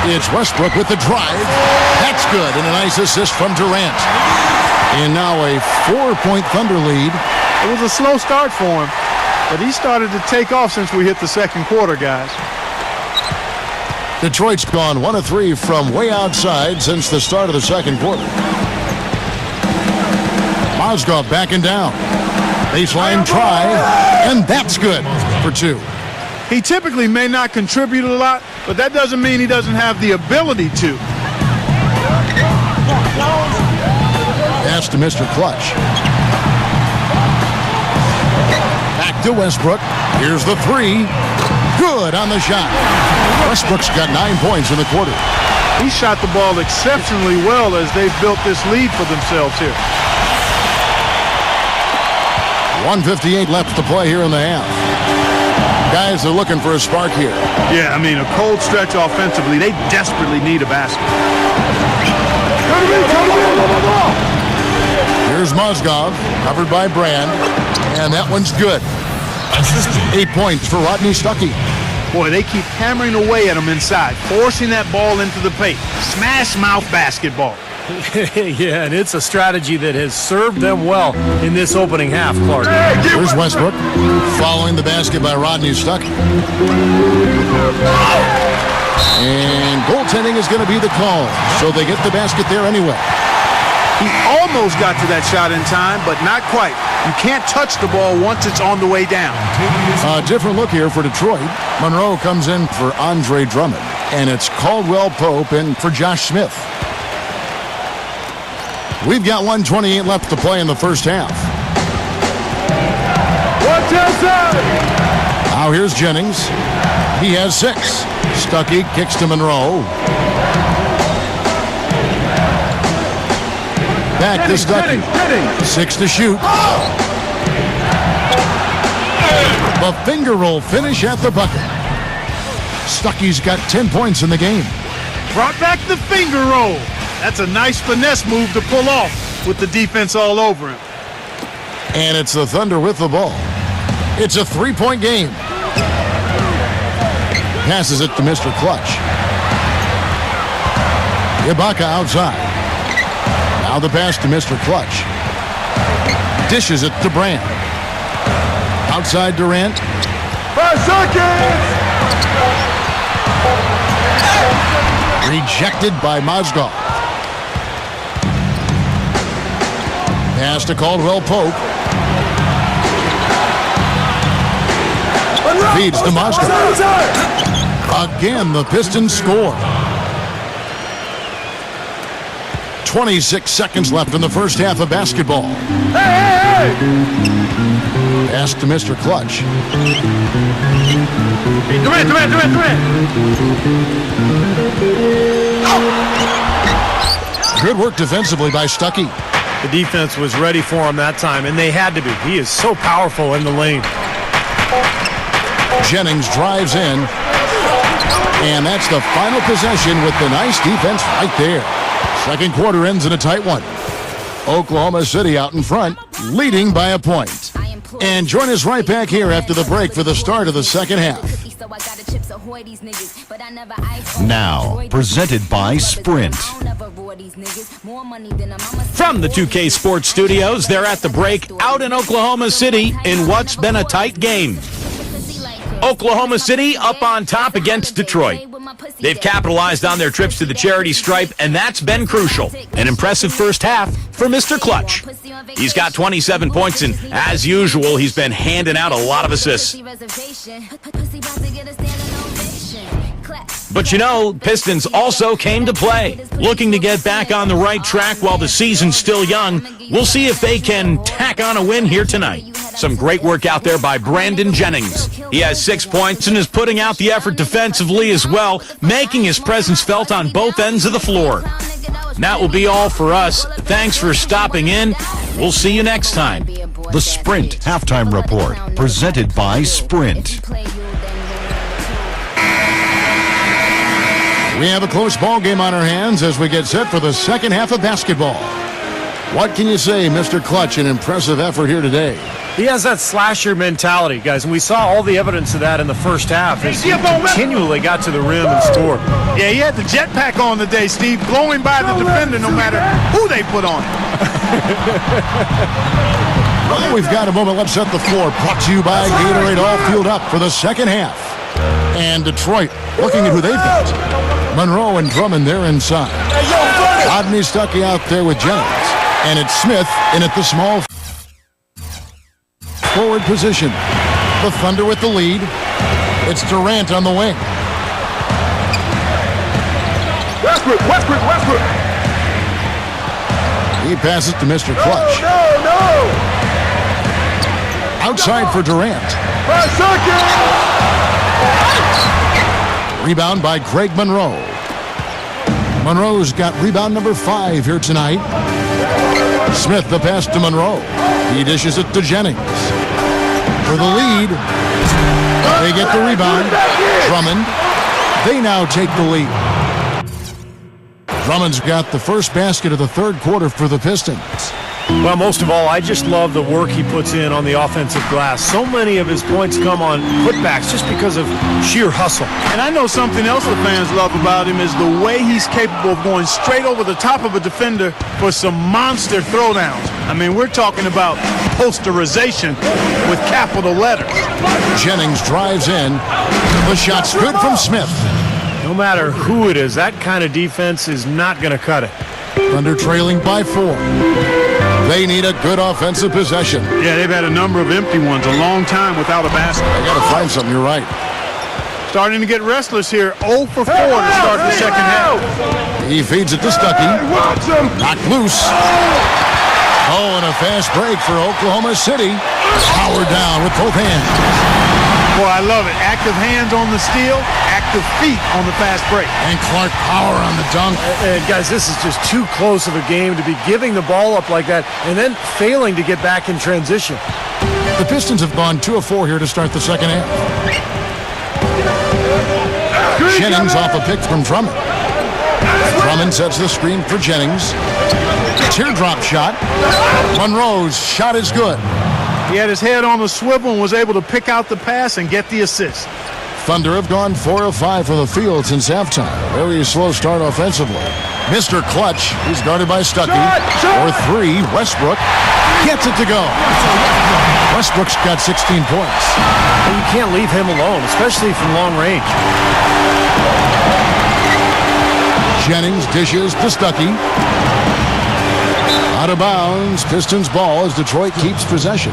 It's Westbrook with the drive. That's good, and a nice assist from Durant. And now a 4-point Thunder lead. It was a slow start for him, but he started to take off since we hit the second quarter, guys. Detroit's gone 1 of 3 from way outside since the start of the second quarter. Mozgov backing down. Baseline try, and that's good for 2. He typically may not contribute a lot, but that doesn't mean he doesn't have the ability to. Pass to Mr. Clutch. to Westbrook. Here's the three. Good on the shot. Westbrook's got 9 points in the quarter. He shot the ball exceptionally well as they've built this lead for themselves here. 1:58 left to play here in the half. Guys are looking for a spark here. Yeah, I mean, a cold stretch offensively. They desperately need a basket. Here's Mozgov, covered by Brand, and that one's good. 8 points for Rodney Stuckey. Boy, they keep hammering away at him inside, forcing that ball into the paint. Smash mouth basketball. Yeah, and it's a strategy that has served them well in this opening half, Clark. Here's Westbrook, following the basket by Rodney Stuckey. And goaltending is going to be the call, so they get the basket there anyway. He almost got to that shot in time, but not quite. You can't touch the ball once it's on the way down. A different look here for Detroit. Monroe comes in for Andre Drummond, and it's Caldwell Pope in for Josh Smith. We've got 1:28 left to play in the first half. Now here's Jennings. He has 6. Stuckey kicks to Monroe. Back to Stuckey. 6 to shoot. The finger roll finish at the bucket. Stuckey's got 10 points in the game. Brought back the finger roll. That's a nice finesse move to pull off with the defense all over him. And it's the Thunder with the ball. It's a 3-point game. Passes it to Mr. Clutch. Ibaka outside. Now the pass to Mr. Clutch. Dishes it to Brand. Outside Durant. 5 seconds! Rejected by Mozgov. Pass to Caldwell Pope. Feeds to Mozgov. Again, the Pistons score. 26 seconds left in the first half of basketball. Hey! Pass to Mr. Clutch. Durant! Good work defensively by Stuckey. The defense was ready for him that time, and they had to be. He is so powerful in the lane. Jennings drives in. And that's the final possession with the nice defense right there. Second quarter ends in a tight one. Oklahoma City out in front, leading by a point. And join us right back here after the break for the start of the second half. Now, presented by Sprint. From the 2K Sports Studios, they're at the break out in Oklahoma City in what's been a tight game. Oklahoma City up on top against Detroit. They've capitalized on their trips to the charity stripe, and that's been crucial. An impressive first half for Mr. Clutch. He's got 27 points, and as usual, he's been handing out a lot of assists. But you know, Pistons also came to play. Looking to get back on the right track while the season's still young. We'll see if they can tack on a win here tonight. Some great work out there by Brandon Jennings. He has 6 points and is putting out the effort defensively as well, making his presence felt on both ends of the floor. That will be all for us. Thanks for stopping in. We'll see you next time. The Sprint Halftime Report, presented by Sprint. We have a close ball game on our hands as we get set for the second half of basketball. What can you say, Mr. Clutch? An impressive effort here today. He has that slasher mentality, guys, and we saw all the evidence of that in the first half as he continually got to the rim and scored. Yeah, he had the jetpack on today, Steve, blowing by the defender no matter who they put on. Well, we've got a moment left set the floor. Brought to you by Gatorade All Fueled Up for the second half. And Detroit looking at who they've got. Monroe and Drummond, they're inside. Rodney Stuckey out there with Jennings. And it's Smith in at the small forward position. The Thunder with the lead. It's Durant on the wing. Westbrook! He passes to Mr. Clutch. No! Outside for Durant. 5 seconds. Rebound by Greg Monroe. Monroe's got rebound number 5 here tonight. Smith the pass to Monroe. He dishes it to Jennings. For the lead. They get the rebound. Drummond. They now take the lead. Drummond's got the first basket of the third quarter for the Pistons. Well, most of all, I just love the work he puts in on the offensive glass. So many of his points come on putbacks just because of sheer hustle. And I know something else the fans love about him is the way he's capable of going straight over the top of a defender for some monster throwdowns. I mean, we're talking about posterization with capital letters. Jennings drives in. The shot's good from Smith. No matter who it is, that kind of defense is not going to cut it. Thunder trailing by 4. They need a good offensive possession. Yeah, they've had a number of empty ones, a long time without a basket. I got to find something, you're right. Starting to get restless here. 0 for 4 to start the second half. He feeds it to Stuckey. Watch him. Knocked loose. Oh, and a fast break for Oklahoma City. Powered down with both hands. Boy, I love it. Active hands on the steal, active feet on the fast break. And Clark Power on the dunk. And guys, this is just too close of a game to be giving the ball up like that and then failing to get back in transition. The Pistons have gone 2 of 4 here to start the second half. Jennings off a pick from Drummond. Drummond sets the screen for Jennings. Teardrop shot. Monroe's shot is good. He had his head on the swivel and was able to pick out the pass and get the assist. Thunder have gone 4 of 5 for the field since halftime. Very slow start offensively. Mr. Clutch, he's guarded by Stuckey. For 3, Westbrook gets it to go. Westbrook's got 16 points. And you can't leave him alone, especially from long range. Jennings dishes to Stuckey. Out of bounds. Pistons ball as Detroit keeps possession.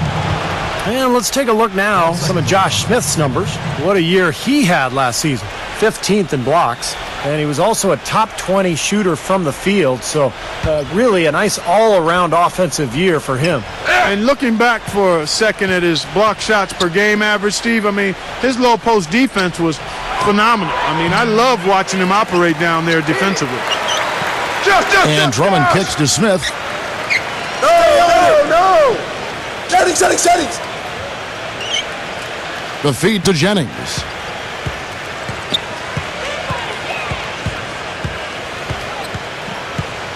And let's take a look now some of Josh Smith's numbers. What a year he had last season. 15th in blocks. And he was also a top 20 shooter from the field. So really a nice all-around offensive year for him. And looking back for a second at his block shots per game average, Steve, I mean, his low post defense was phenomenal. I mean, I love watching him operate down there defensively. And Drummond kicks to Smith. No. Settings. The feed to Jennings.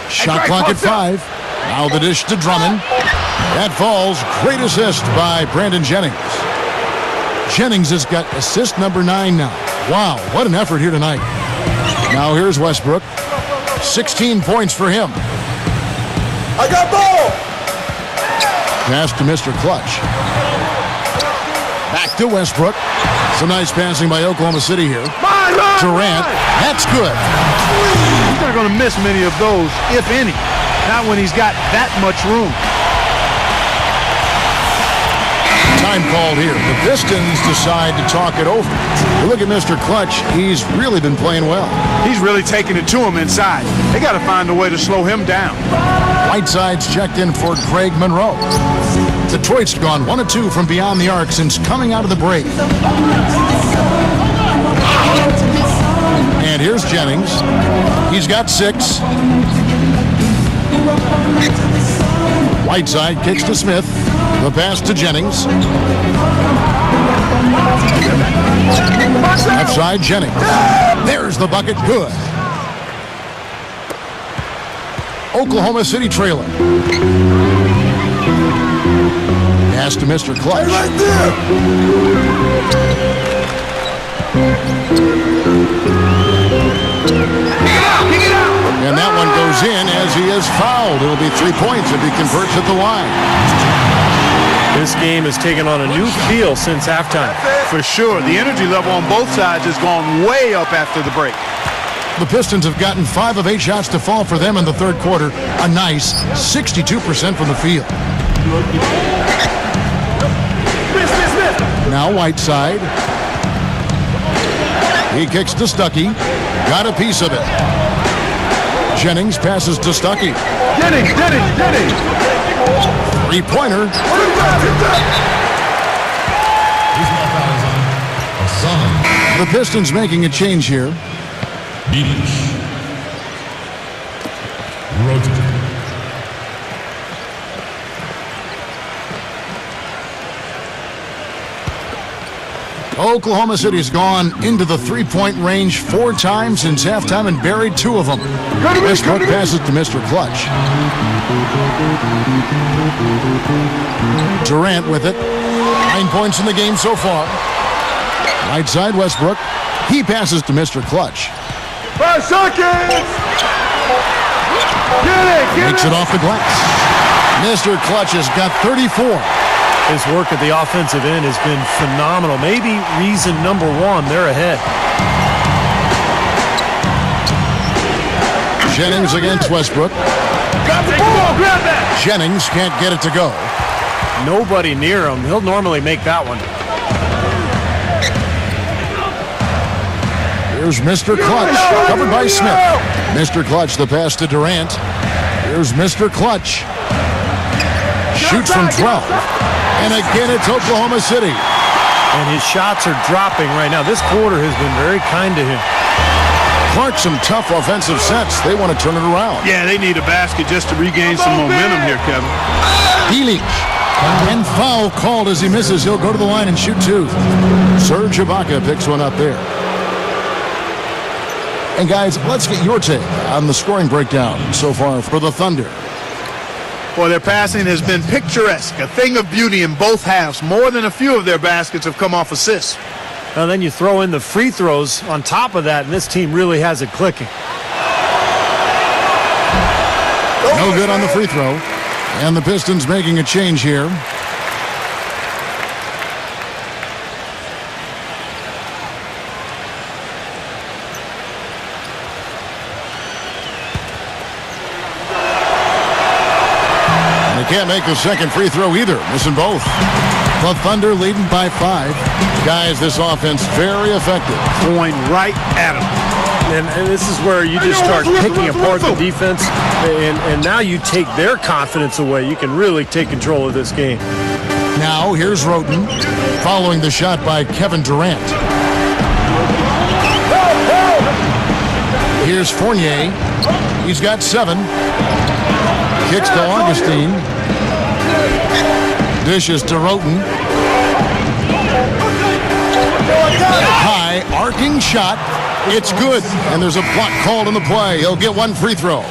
Shot clock at 5. Now the dish to Drummond. That falls. Great assist by Brandon Jennings. Jennings has got assist number 9 now. Wow, what an effort here tonight. Now here's Westbrook. 16 points for him. I got ball. Pass to Mr. Clutch. Back to Westbrook. Some nice passing by Oklahoma City here. Durant. That's good. He's not going to miss many of those, if any. Not when he's got that much room. Time called here. The Pistons decide to talk it over. Look at Mr. Clutch. He's really been playing well. He's really taking it to him inside. They got to find a way to slow him down. Whiteside's checked in for Greg Monroe. Detroit's gone 1 of 2 from beyond the arc since coming out of the break. And here's Jennings. He's got 6. Whiteside kicks to Smith. The pass to Jennings. Left side, Jennings. There's the bucket. Good. Oklahoma City trailing. Pass to Mr. Clutch. Right there. And that one goes in as he is fouled. It'll be 3 points if he converts at the line. This game has taken on a new feel since halftime. For sure. The energy level on both sides has gone way up after the break. The Pistons have gotten 5 of 8 shots to fall for them in the third quarter. A nice 62% from the field. Now Whiteside. He kicks to Stuckey. Got a piece of it. Jennings passes to Stuckey. Jennings. 3-pointer. Son. The Pistons making a change here. Beach. Rotated. Oklahoma City's gone into the three-point range 4 times since halftime and buried 2 of them. Westbrook passes to Mr. Clutch. Durant with it. 9 points in the game so far. Right side, Westbrook. He passes to Mr. Clutch. 5 seconds! Makes it off the glass. Mr. Clutch has got 34. His work at the offensive end has been phenomenal. Maybe reason number 1, they're ahead. Jennings against Westbrook. Grab the ball! Grab that! Jennings can't get it to go. Nobody near him. He'll normally make that one. Here's Mr. Clutch, covered by Smith. Mr. Clutch, the pass to Durant. Here's Mr. Clutch. Shoots from 12. And again, it's Oklahoma City. And his shots are dropping right now. This quarter has been very kind to him. Clark, some tough offensive sets. They want to turn it around. Yeah, they need a basket just to regain some momentum here, Kevin. Healy. And foul called as he misses. He'll go to the line and shoot 2. Serge Ibaka picks one up there. And guys, let's get your take on the scoring breakdown so far for the Thunder. Well, their passing has been picturesque, a thing of beauty in both halves. More than a few of their baskets have come off assists. Now then you throw in the free throws on top of that, and this team really has it clicking. No good on the free throw. And the Pistons making a change here. Can't make the second free throw either, missing both. The Thunder leading by 5. Guys, this offense very effective. Going right at them. And this is where you just start picking apart the defense, and now you take their confidence away. You can really take control of this game. Now, here's Roten, following the shot by Kevin Durant. Here's Fournier. He's got 7. Kicks to Augustine. Dishes to Roten. High, arcing shot. It's good. And there's a block called in the play. He'll get 1 free throw.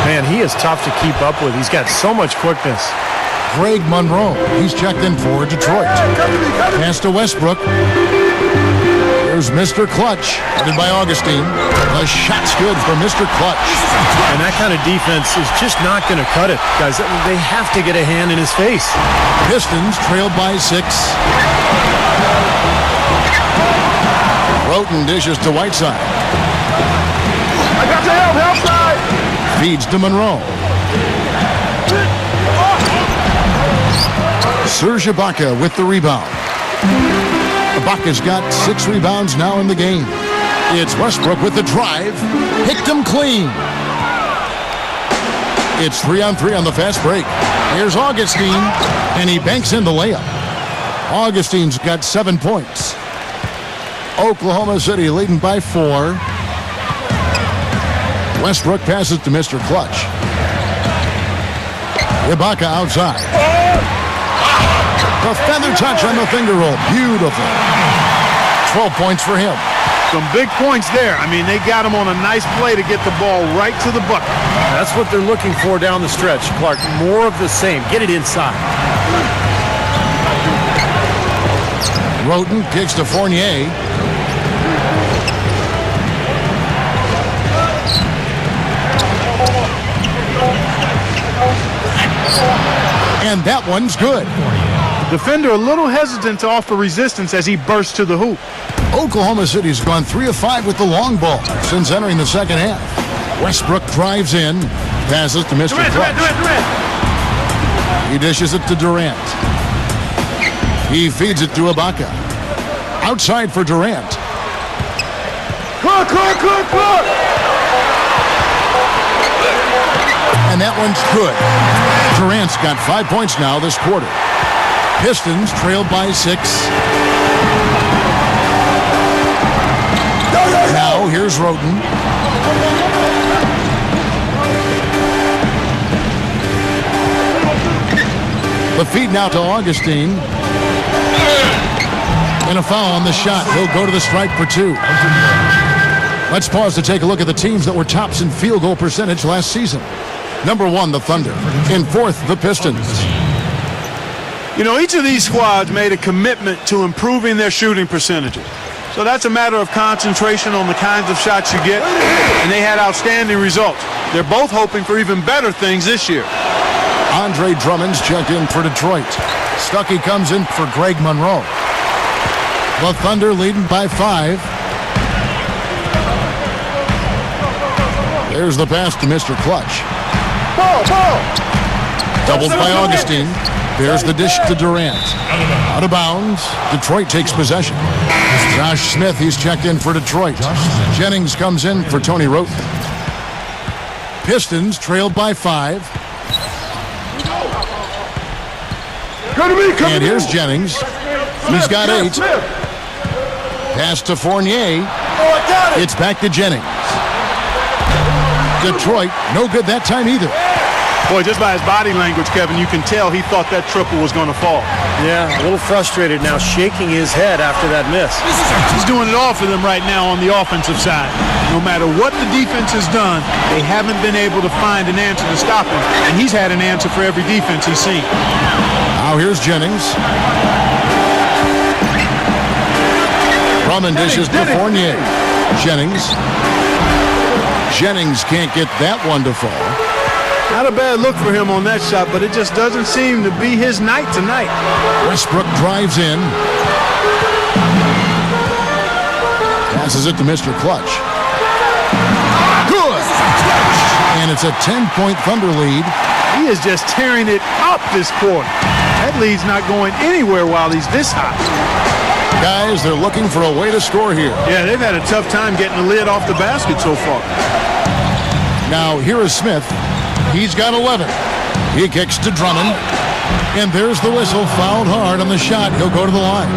Man, he is tough to keep up with. He's got so much quickness. Greg Monroe. He's checked in for Detroit. Pass to Westbrook. Here's Mr. Clutch, headed by Augustine. The shot's good for Mr. Clutch. And that kind of defense is just not going to cut it, guys. They have to get a hand in his face. Pistons trailed by 6. Roten dishes to Whiteside. I got the help side! Feeds to Monroe. Serge Ibaka with the rebound. Ibaka's got 6 rebounds now in the game. It's Westbrook with the drive. Picked him clean. It's 3-on-3 on the fast break. Here's Augustine, and he banks in the layup. Augustine's got 7 points. Oklahoma City leading by 4. Westbrook passes to Mr. Clutch. Ibaka outside. The feather touch on the finger roll. Beautiful. 12 points for him. Some big points there. I mean, they got him on a nice play to get the ball right to the bucket. That's what they're looking for down the stretch, Clark. More of the same. Get it inside. Roten kicks to Fournier. And that one's good. Defender a little hesitant to offer resistance as he bursts to the hoop. Oklahoma City's gone 3 of 5 with the long ball since entering the second half. Westbrook drives in, passes to Mr. Clutch. He dishes it to Durant. He feeds it to Ibaka. Outside for Durant. Clock! And that one's good. Durant's got 5 points now this quarter. Pistons trailed by 6. Now here's Roten. The feed now to Augustine. And a foul on the shot. He'll go to the stripe for 2. Let's pause to take a look at the teams that were tops in field goal percentage last season. Number 1, the Thunder. In 4th, the Pistons. You know, each of these squads made a commitment to improving their shooting percentages. So that's a matter of concentration on the kinds of shots you get, and they had outstanding results. They're both hoping for even better things this year. Andre Drummond's checked in for Detroit. Stuckey comes in for Greg Monroe. The Thunder leading by 5. There's the pass to Mr. Clutch. Doubled by Augustine. There's the dish to Durant. Out of bounds. Detroit takes possession. Josh Smith, he's checked in for Detroit. Jennings comes in for Tony Roten. Pistons trailed by 5. And here's Jennings. He's got 8. Pass to Fournier. It's back to Jennings. Detroit, no good that time either. Boy, just by his body language, Kevin, you can tell he thought that triple was going to fall. Yeah, a little frustrated now, shaking his head after that miss. He's doing it all for them right now on the offensive side. No matter what the defense has done, they haven't been able to find an answer to stop him, and he's had an answer for every defense he's seen. Now here's Jennings. Drummond dishes to Fournier. Jennings can't get that one to fall. Not a bad look for him on that shot, but it just doesn't seem to be his night tonight. Westbrook drives in. Passes it to Mr. Clutch. Good! And it's a 10-point Thunder lead. He is just tearing it up this quarter. That lead's not going anywhere while he's this hot. Guys, they're looking for a way to score here. Yeah, they've had a tough time getting the lid off the basket so far. Now, here is Smith. He's got 11. He kicks to Drummond. And there's the whistle. Fouled hard on the shot. He'll go to the line.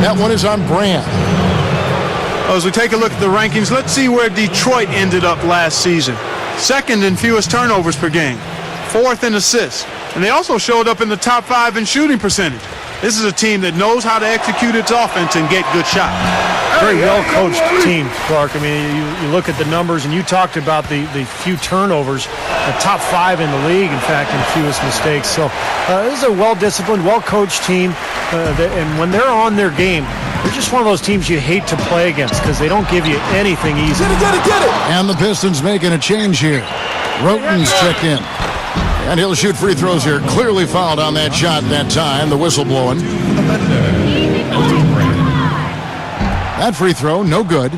That one is on Brand. Well, as we take a look at the rankings, let's see where Detroit ended up last season. 2nd in fewest turnovers per game. 4th in assists. And they also showed up in the top 5 in shooting percentage. This is a team that knows how to execute its offense and get good shots. Very well-coached team, Clark. I mean, you look at the numbers, and you talked about the few turnovers, the top 5 in the league, in fact, in fewest mistakes. So this is a well-disciplined, well-coached team, and when they're on their game, they're just one of those teams you hate to play against because they don't give you anything easy. Get it! And the Pistons making a change here. Roten's checked in. And he'll shoot free throws here. Clearly fouled on that shot that time. The whistle blowing. That free throw, no good.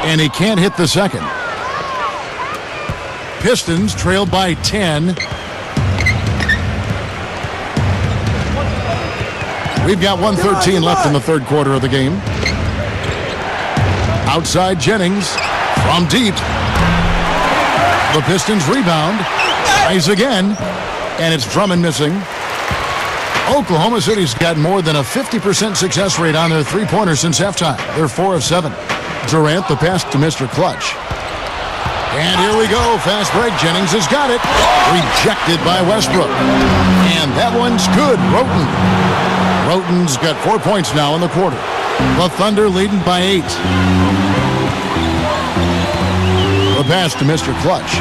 And he can't hit the second. Pistons trailed by 10. We've got 1:13 left in the third quarter of the game. Outside Jennings from deep. The Pistons rebound. Tries again. And it's Drummond missing. Oklahoma City's got more than a 50% success rate on their three-pointers since halftime. They're 4 of 7. Durant, the pass to Mr. Clutch. And here we go. Fast break. Jennings has got it. Rejected by Westbrook. And that one's good. Roten's got 4 points now in the quarter. The Thunder leading by 8. The pass to Mr. Clutch.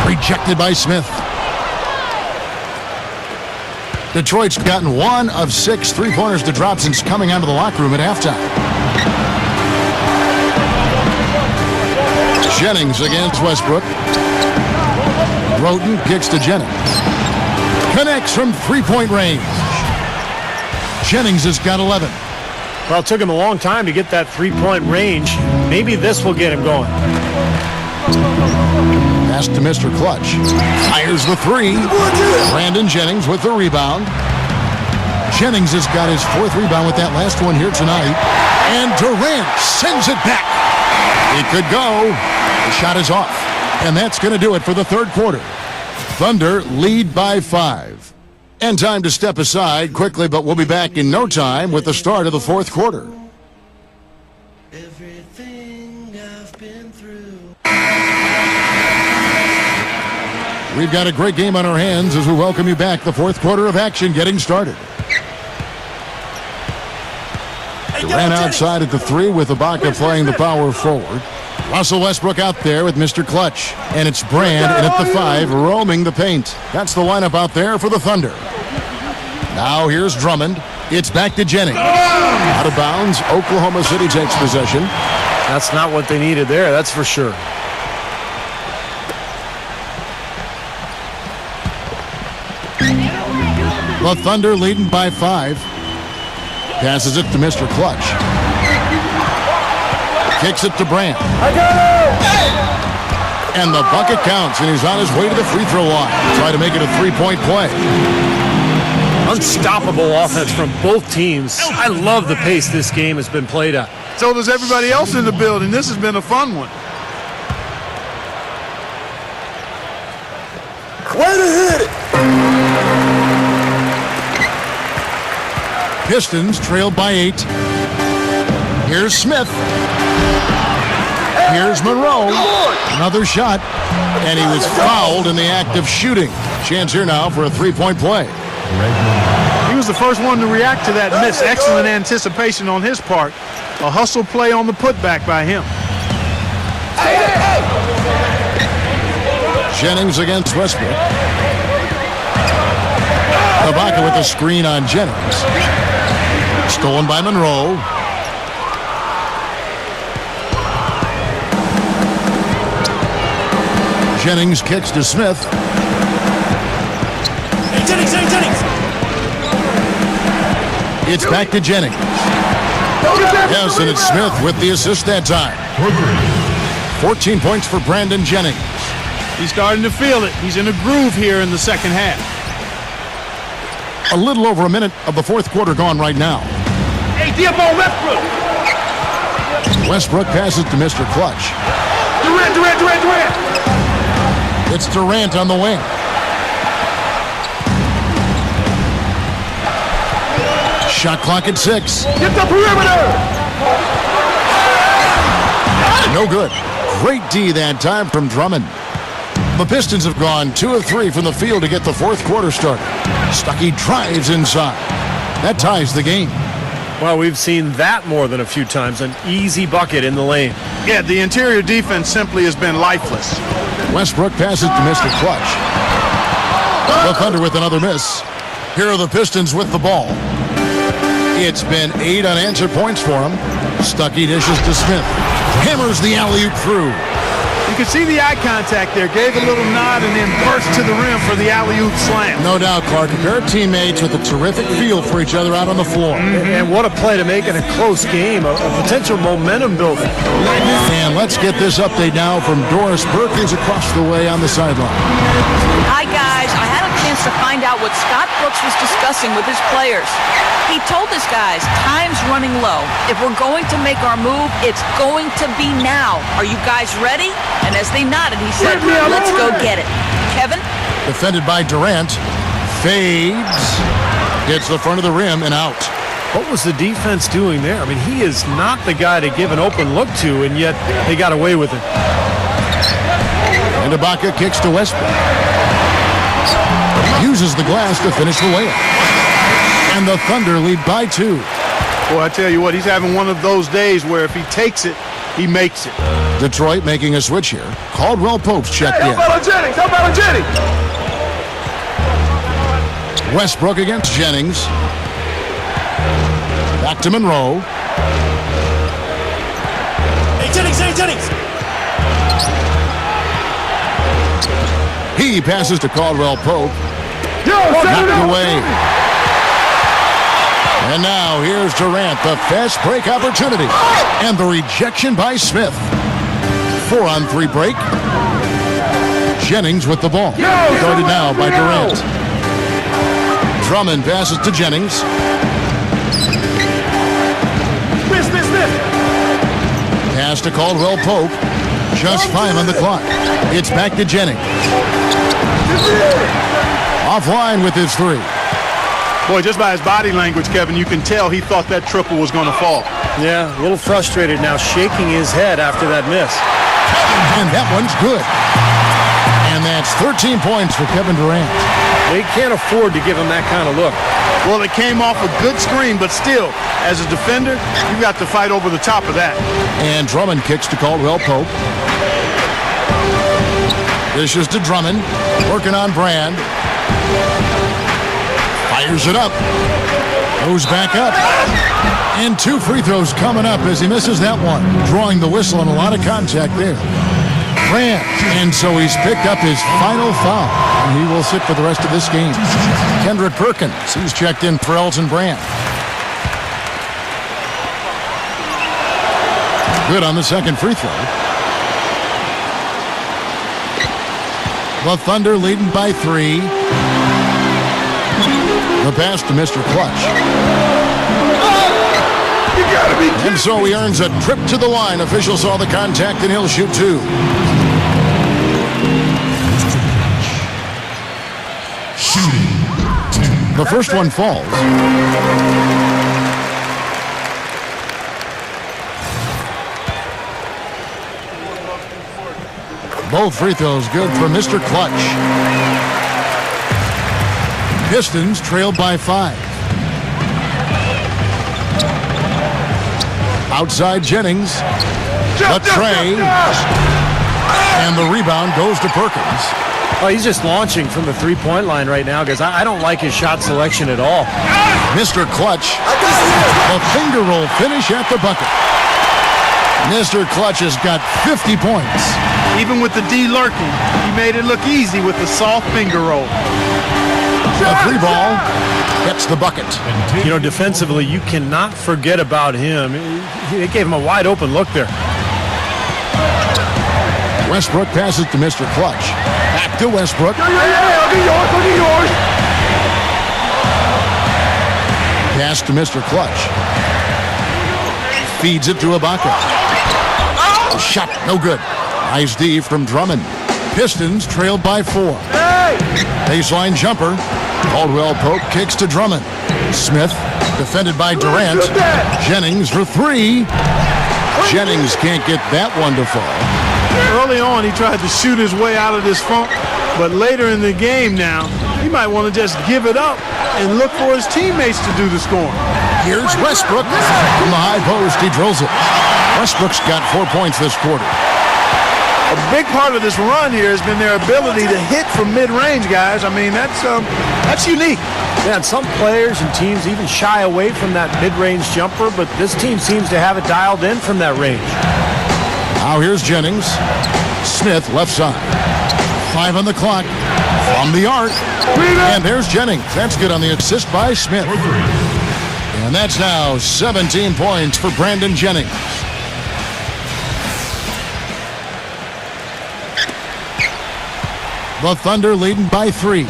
Rejected by Smith. Detroit's gotten 1 of 6 three-pointers to drop since coming out of the locker room at halftime. Jennings against Westbrook. Roten kicks to Jennings. Connects from three-point range. Jennings has got 11. Well, it took him a long time to get that three-point range. Maybe this will get him going. Pass to Mr. Clutch. Fires the 3. Brandon Jennings with the rebound. Jennings has got his 4th rebound with that last one here tonight. And Durant sends it back. It could go. The shot is off. And that's going to do it for the third quarter. Thunder lead by 5. And time to step aside quickly, but we'll be back in no time with the start of the fourth quarter. Everything I've been through. We've got a great game on our hands as we welcome you back. The fourth quarter of action getting started. Durant outside at the 3 with Ibaka playing the power forward. Russell Westbrook out there with Mr. Clutch. And it's Brand in at the 5 roaming the paint. That's the lineup out there for the Thunder. Now here's Drummond. It's back to Jennings. Out of bounds. Oklahoma City takes possession. That's not what they needed there, that's for sure. The Thunder leading by 5. Passes it to Mr. Clutch. Kicks it to Brand. And the bucket counts, and he's on his way to the free throw line. Try to make it a 3-point play. Unstoppable offense from both teams. I love the pace this game has been played at. So does everybody else in the building. This has been a fun one. Way to hit it. Pistons trailed by 8. Here's Smith. Here's Monroe. Another shot. And he was fouled in the act of shooting. Chance here now for a 3-point play. He was the first one to react to that miss. Excellent anticipation on his part. A hustle play on the putback by him. Jennings against Westbrook. Ibaka with a screen on Jennings. Stolen by Monroe. Jennings kicks to Smith. Hey, Jennings, hey, Jennings! It's back to Jennings. Yes, and it's Smith with the assist that time. 14 points for Brandon Jennings. He's starting to feel it. He's in a groove here in the second half. A little over a minute of the fourth quarter gone right now. Hey, Diabo Westbrook. Westbrook passes to Mr. Clutch. Durant. It's Durant on the wing. Shot clock at 6. Get the perimeter. No good. Great D that time from Drummond. The Pistons have gone 2 of 3 from the field to get the fourth quarter started. Stuckey drives inside. That ties the game. Well, we've seen that more than a few times. An easy bucket in the lane. Yeah, the interior defense simply has been lifeless. Westbrook passes to Mr. Clutch. The Thunder with another miss. Here are the Pistons with the ball. It's been 8 unanswered points for him. Stuckey dishes to Smith. Hammers the alley-oop through. You can see the eye contact there. Gave a little nod and then burst to the rim for the alley-oop slam. No doubt, Clark. A pair of teammates with a terrific feel for each other out on the floor. And what a play to make in a close game. A potential momentum builder. And let's get this update now from Doris Burke, who's across the way on the sideline. Hi, guys. I had a chance to find out what Scott Brooks was discussing with his players. He told his guys, time's running low. If we're going to make our move, it's going to be now. Are you guys ready? And as they nodded, he said, let's go get it. Kevin? Defended by Durant. Fades. Hits the front of the rim and out. What was the defense doing there? I mean, he is not the guy to give an open look to, and yet they got away with it. And Ibaka kicks to Westbrook. Uses the glass to finish the layup. And the Thunder lead by 2. Boy, I tell you what, he's having one of those days where if he takes it, he makes it. Detroit making a switch here. Caldwell Pope's checked in. How about Jennings? Westbrook against Jennings. Back to Monroe. Hey, Jennings, hey, Jennings! He passes to Caldwell Pope. Knocked away. And now here's Durant, the fast break opportunity. And the rejection by Smith. 4-on-3 break. Jennings with the ball. Guarded now by Durant. Drummond passes to Jennings. Pass to Caldwell Pope. Just 5 on the clock. It's back to Jennings. Offline with his 3. Boy, just by his body language, Kevin, you can tell he thought that triple was going to fall. Yeah, a little frustrated now, shaking his head after that miss. And that one's good. And that's 13 points for Kevin Durant. They can't afford to give him that kind of look. Well, it came off a good screen, but still, as a defender, you've got to fight over the top of that. And Drummond kicks to Caldwell Pope. Dishes to Drummond. Working on Brand. Fires it up. Goes back up. And 2 free throws coming up as he misses that one. Drawing the whistle and a lot of contact there. Brand. And so he's picked up his final foul. And he will sit for the rest of this game. Kendrick Perkins. He's checked in for Elton Brand. Good on the second free throw. The Thunder leading by 3. The pass to Mr. Clutch. And so he earns a trip to the line. Official saw the contact and he'll shoot 2. Shooting 2. The first one falls. Both free throws good for Mr. Clutch. Pistons trailed by 5. Outside Jennings. The tray. And the rebound goes to Perkins. Oh, he's just launching from the three-point line right now because I don't like his shot selection at all. Mr. Clutch. A finger roll finish at the bucket. Mr. Clutch has got 50 points. Even with the D lurking, he made it look easy with the soft finger roll. A 3 ball gets the bucket. You know, defensively, you cannot forget about him. They gave him a wide-open look there. Westbrook passes to Mr. Clutch. Back to Westbrook. I'll get yours. Pass to Mr. Clutch. Feeds it to Ibaka. Shot, no good. Nice D from Drummond. Pistons trailed by 4. Baseline jumper. Caldwell Pope kicks to Drummond. Smith defended by Durant. Jennings for 3. Jennings can't get that one to fall. Early on, he tried to shoot his way out of this funk, but later in the game now, he might want to just give it up and look for his teammates to do the scoring. Here's Westbrook. From the high post, he drills it. Westbrook's got 4 points this quarter. A big part of this run here has been their ability to hit from mid-range, guys. I mean, that's unique. Yeah, and some players and teams even shy away from that mid-range jumper, but this team seems to have it dialed in from that range. Now here's Jennings. Smith left side. 5 on the clock. From the arc. And there's Jennings. That's good on the assist by Smith. And that's now 17 points for Brandon Jennings. The Thunder leading by 3.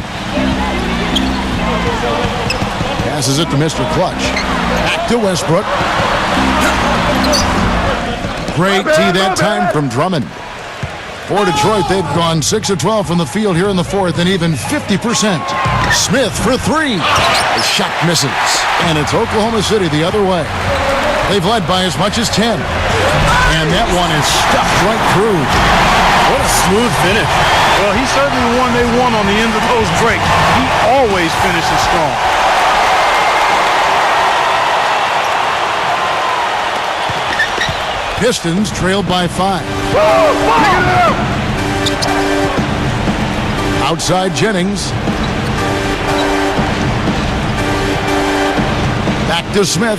Passes it to Mr. Clutch. Back to Westbrook. Great tee that time from Drummond. For Detroit, they've gone 6 of 12 from the field here in the 4th and even 50%. Smith for 3. The shot misses. And it's Oklahoma City the other way. They've led by as much as 10. And that one is stuffed right through. What a smooth finish. Well, he's certainly the one they want on the end of those breaks. He always finishes strong. Pistons trailed by 5. Outside Jennings. Back to Smith.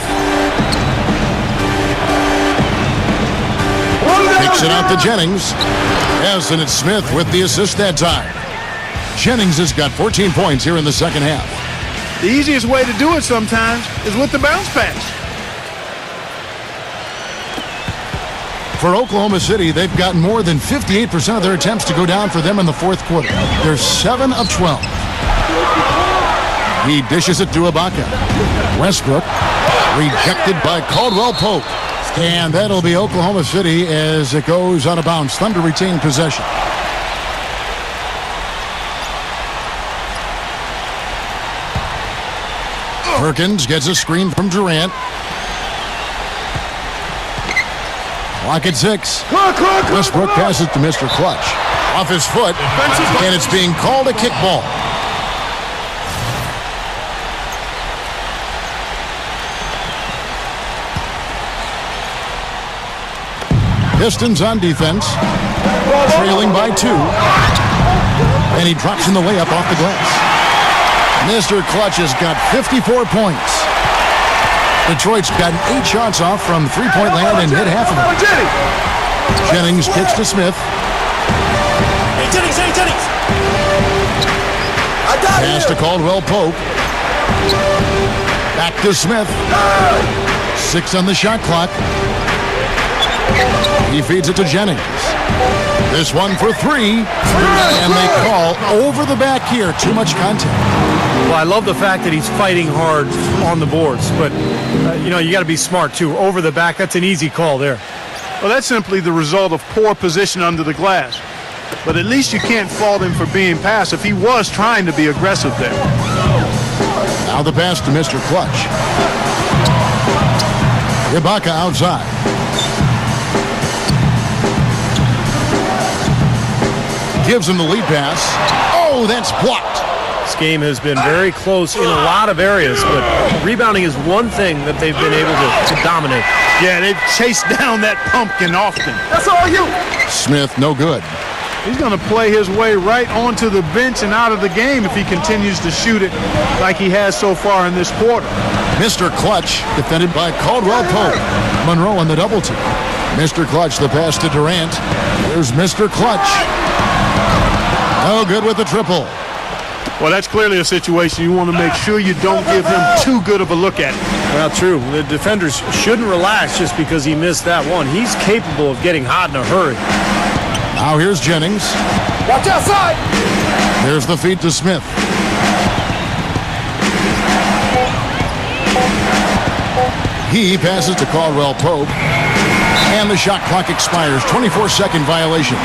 Kicks it out to Jennings. Yes, and it's Smith with the assist that time. Jennings has got 14 points here in the second half. The easiest way to do it sometimes is with the bounce pass. For Oklahoma City, they've gotten more than 58% of their attempts to go down for them in the 4th quarter. They're 7 of 12. He dishes it to Ibaka. Westbrook rejected by Caldwell Pope. And that'll be Oklahoma City as it goes out of bounds. Thunder retain possession. Perkins gets a screen from Durant. Clock at 6. Westbrook passes to Mr. Clutch. Off his foot, and it's being called a kickball. Pistons on defense, trailing by 2. And he drops in the layup off the glass. Mr. Clutch has got 54 points. Detroit's gotten 8 shots off from three-point land and hit half of them. Jennings kicks to Smith. Hey, Jennings, hey, Jennings! Pass to Caldwell Pope. Back to Smith. 6 on the shot clock. He feeds it to Jennings. This one for 3. And they call over the back here. Too much contact. Well, I love the fact that he's fighting hard on the boards, but, you got to be smart, too. Over the back, that's an easy call there. Well, that's simply the result of poor position under the glass. But at least you can't fault him for being passive. He was trying to be aggressive there. Now the pass to Mr. Clutch. Ibaka outside. Gives him the lead pass. Oh, that's blocked. This game has been very close in a lot of areas, but rebounding is one thing that they've been able to dominate. Yeah, they've chased down that pumpkin often. That's all you. Smith, no good. He's going to play his way right onto the bench and out of the game if he continues to shoot it like he has so far in this quarter. Mr. Clutch, defended by Caldwell Pope. Monroe on the double team. Mr. Clutch, the pass to Durant. Here's Mr. Clutch. No good with the triple. Well, that's clearly a situation you want to make sure you don't give him too good of a look at it. Well, true. The defenders shouldn't relax just because he missed that one. He's capable of getting hot in a hurry. Now here's Jennings. Watch outside. There's the feed to Smith. He passes to Caldwell Pope. And the shot clock expires. 24-second violation.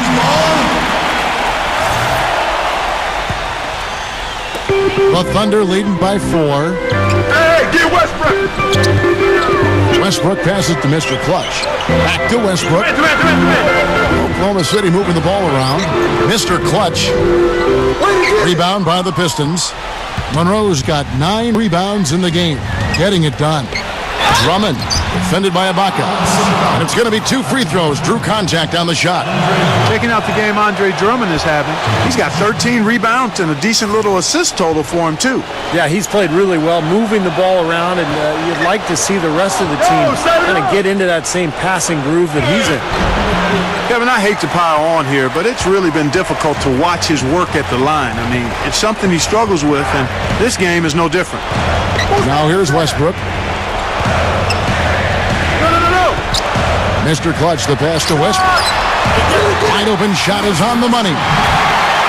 The Thunder leading by 4. Hey, get Westbrook. Westbrook passes to Mr. Clutch. Back to Westbrook. Oklahoma City moving the ball around. Mr. Clutch. Rebound by the Pistons. Monroe's got 9 rebounds in the game. Getting it done. Drummond, defended by Ibaka. And it's going to be 2 free throws. Drew contact on the shot. Checking out the game Andre Drummond is having. He's got 13 rebounds and a decent little assist total for him, too. Yeah, he's played really well, moving the ball around, and you'd like to see the rest of the team kind of get into that same passing groove that he's in. Kevin, I hate to pile on here, but it's really been difficult to watch his work at the line. I mean, it's something he struggles with, and this game is no different. Now here's Westbrook. Mr. Clutch, the pass to Westbrook. Wide open shot is on the money.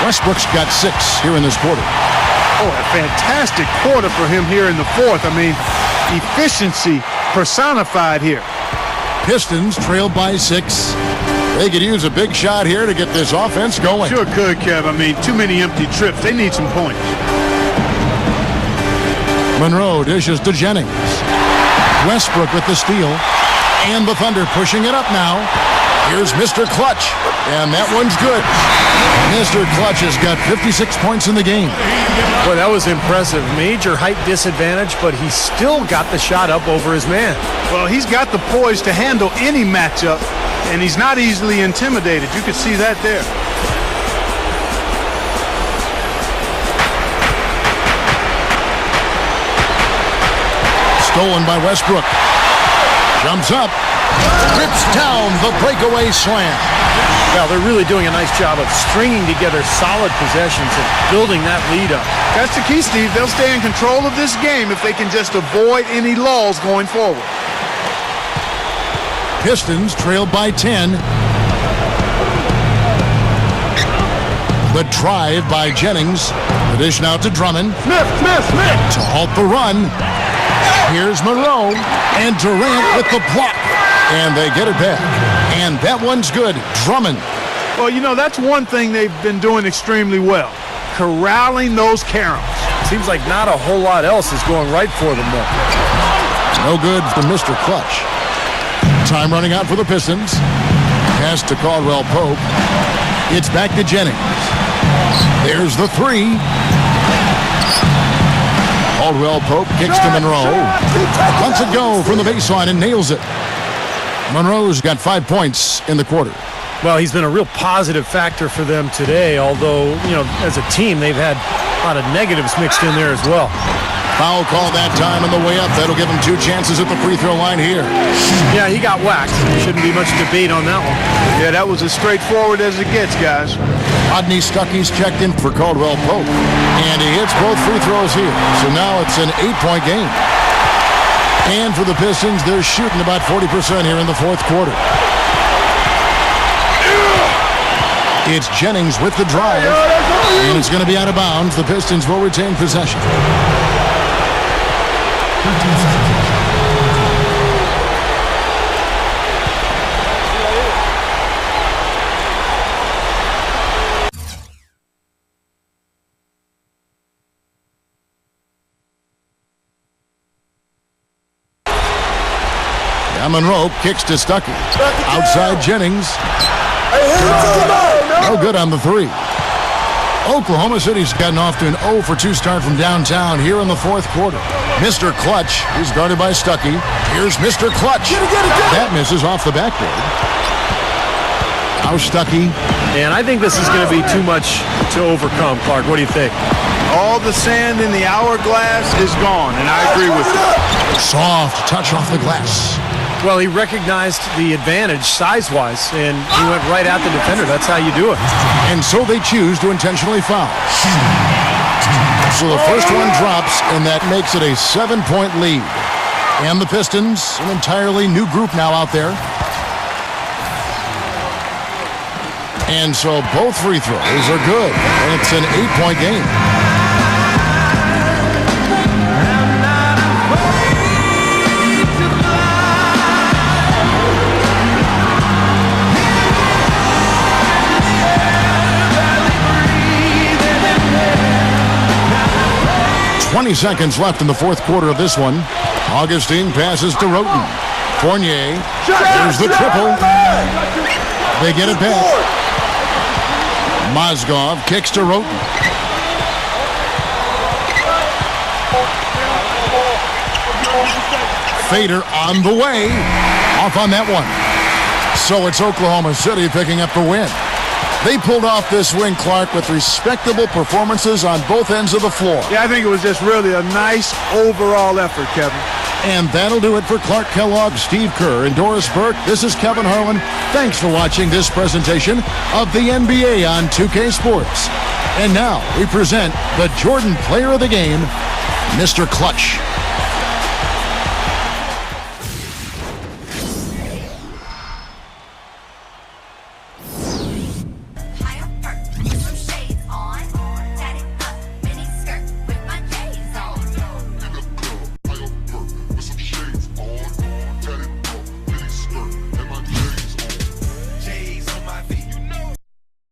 Westbrook's got 6 here in this quarter. Oh, a fantastic quarter for him here in the 4th. I mean, efficiency personified here. Pistons trailed by 6. They could use a big shot here to get this offense going. Sure could, Kev. I mean, too many empty trips. They need some points. Monroe dishes to Jennings. Westbrook with the steal. And the Thunder pushing it up now. Here's Mr. Clutch. And that one's good. Mr. Clutch has got 56 points in the game. Boy, that was impressive. Major height disadvantage, but he still got the shot up over his man. Well, he's got the poise to handle any matchup, and he's not easily intimidated. You can see that there. Stolen by Westbrook. Jumps up. Rips down the breakaway slam. Well, they're really doing a nice job of stringing together solid possessions and building that lead up. That's the key, Steve. They'll stay in control of this game if they can just avoid any lulls going forward. Pistons trailed by 10. The drive by Jennings. The dish now to Drummond. Smith. To halt the run. Here's Monroe. And Durant with the block. And they get it back. And that one's good. Drummond. Well, you know, that's one thing they've been doing extremely well. Corralling those caroms. Seems like not a whole lot else is going right for them, though. No good for Mr. Clutch. Time running out for the Pistons. Pass to Caldwell Pope. It's back to Jennings. There's the three. Caldwell Pope kicks to Monroe. Lets it go from the baseline and nails it. Monroe's got 5 points in the quarter. Well, he's been a real positive factor for them today, although, as a team, they've had a lot of negatives mixed in there as well. Foul call that time on the way up. That'll give him 2 chances at the free throw line here. Yeah, he got whacked. Shouldn't be much debate on that one. Yeah, that was as straightforward as it gets, guys. Rodney Stuckey's checked in for Caldwell Pope. And he hits both free throws here. So now it's an 8-point game. And for the Pistons, they're shooting about 40% here in the fourth quarter. It's Jennings with the drive. And it's going to be out of bounds. The Pistons will retain possession. Monroe kicks to Stuckey. Outside Jennings. No good on the three. Oklahoma City's gotten off to an 0-for-2 start from downtown here in the fourth quarter. Mr. Clutch is guarded by Stuckey. Here's Mr. Clutch. That misses off the backboard. Now Stuckey. And I think this is going to be too much to overcome, Clark. What do you think? All the sand in the hourglass is gone, and I agree with you. Soft touch off the glass. Well, he recognized the advantage size-wise, and he went right at the defender. That's how you do it. And so they choose to intentionally foul. So the first one drops, and that makes it a 7-point lead. And the Pistons, an entirely new group now out there. And so both free throws are good, and it's an 8-point game. Seconds left in the fourth quarter of this one. Augustine passes to Roten. Fournier. There's the triple. They get it back. Mozgov kicks to Roten. Fader on the way. Off on that one. So it's Oklahoma City picking up the win. They pulled off this win, Clark, with respectable performances on both ends of the floor. Yeah, I think it was just really a nice overall effort, Kevin. And that'll do it for Clark Kellogg, Steve Kerr, and Doris Burke. This is Kevin Harlan. Thanks for watching this presentation of the NBA on 2K Sports. And now we present the Jordan Player of the Game, Mr. Clutch.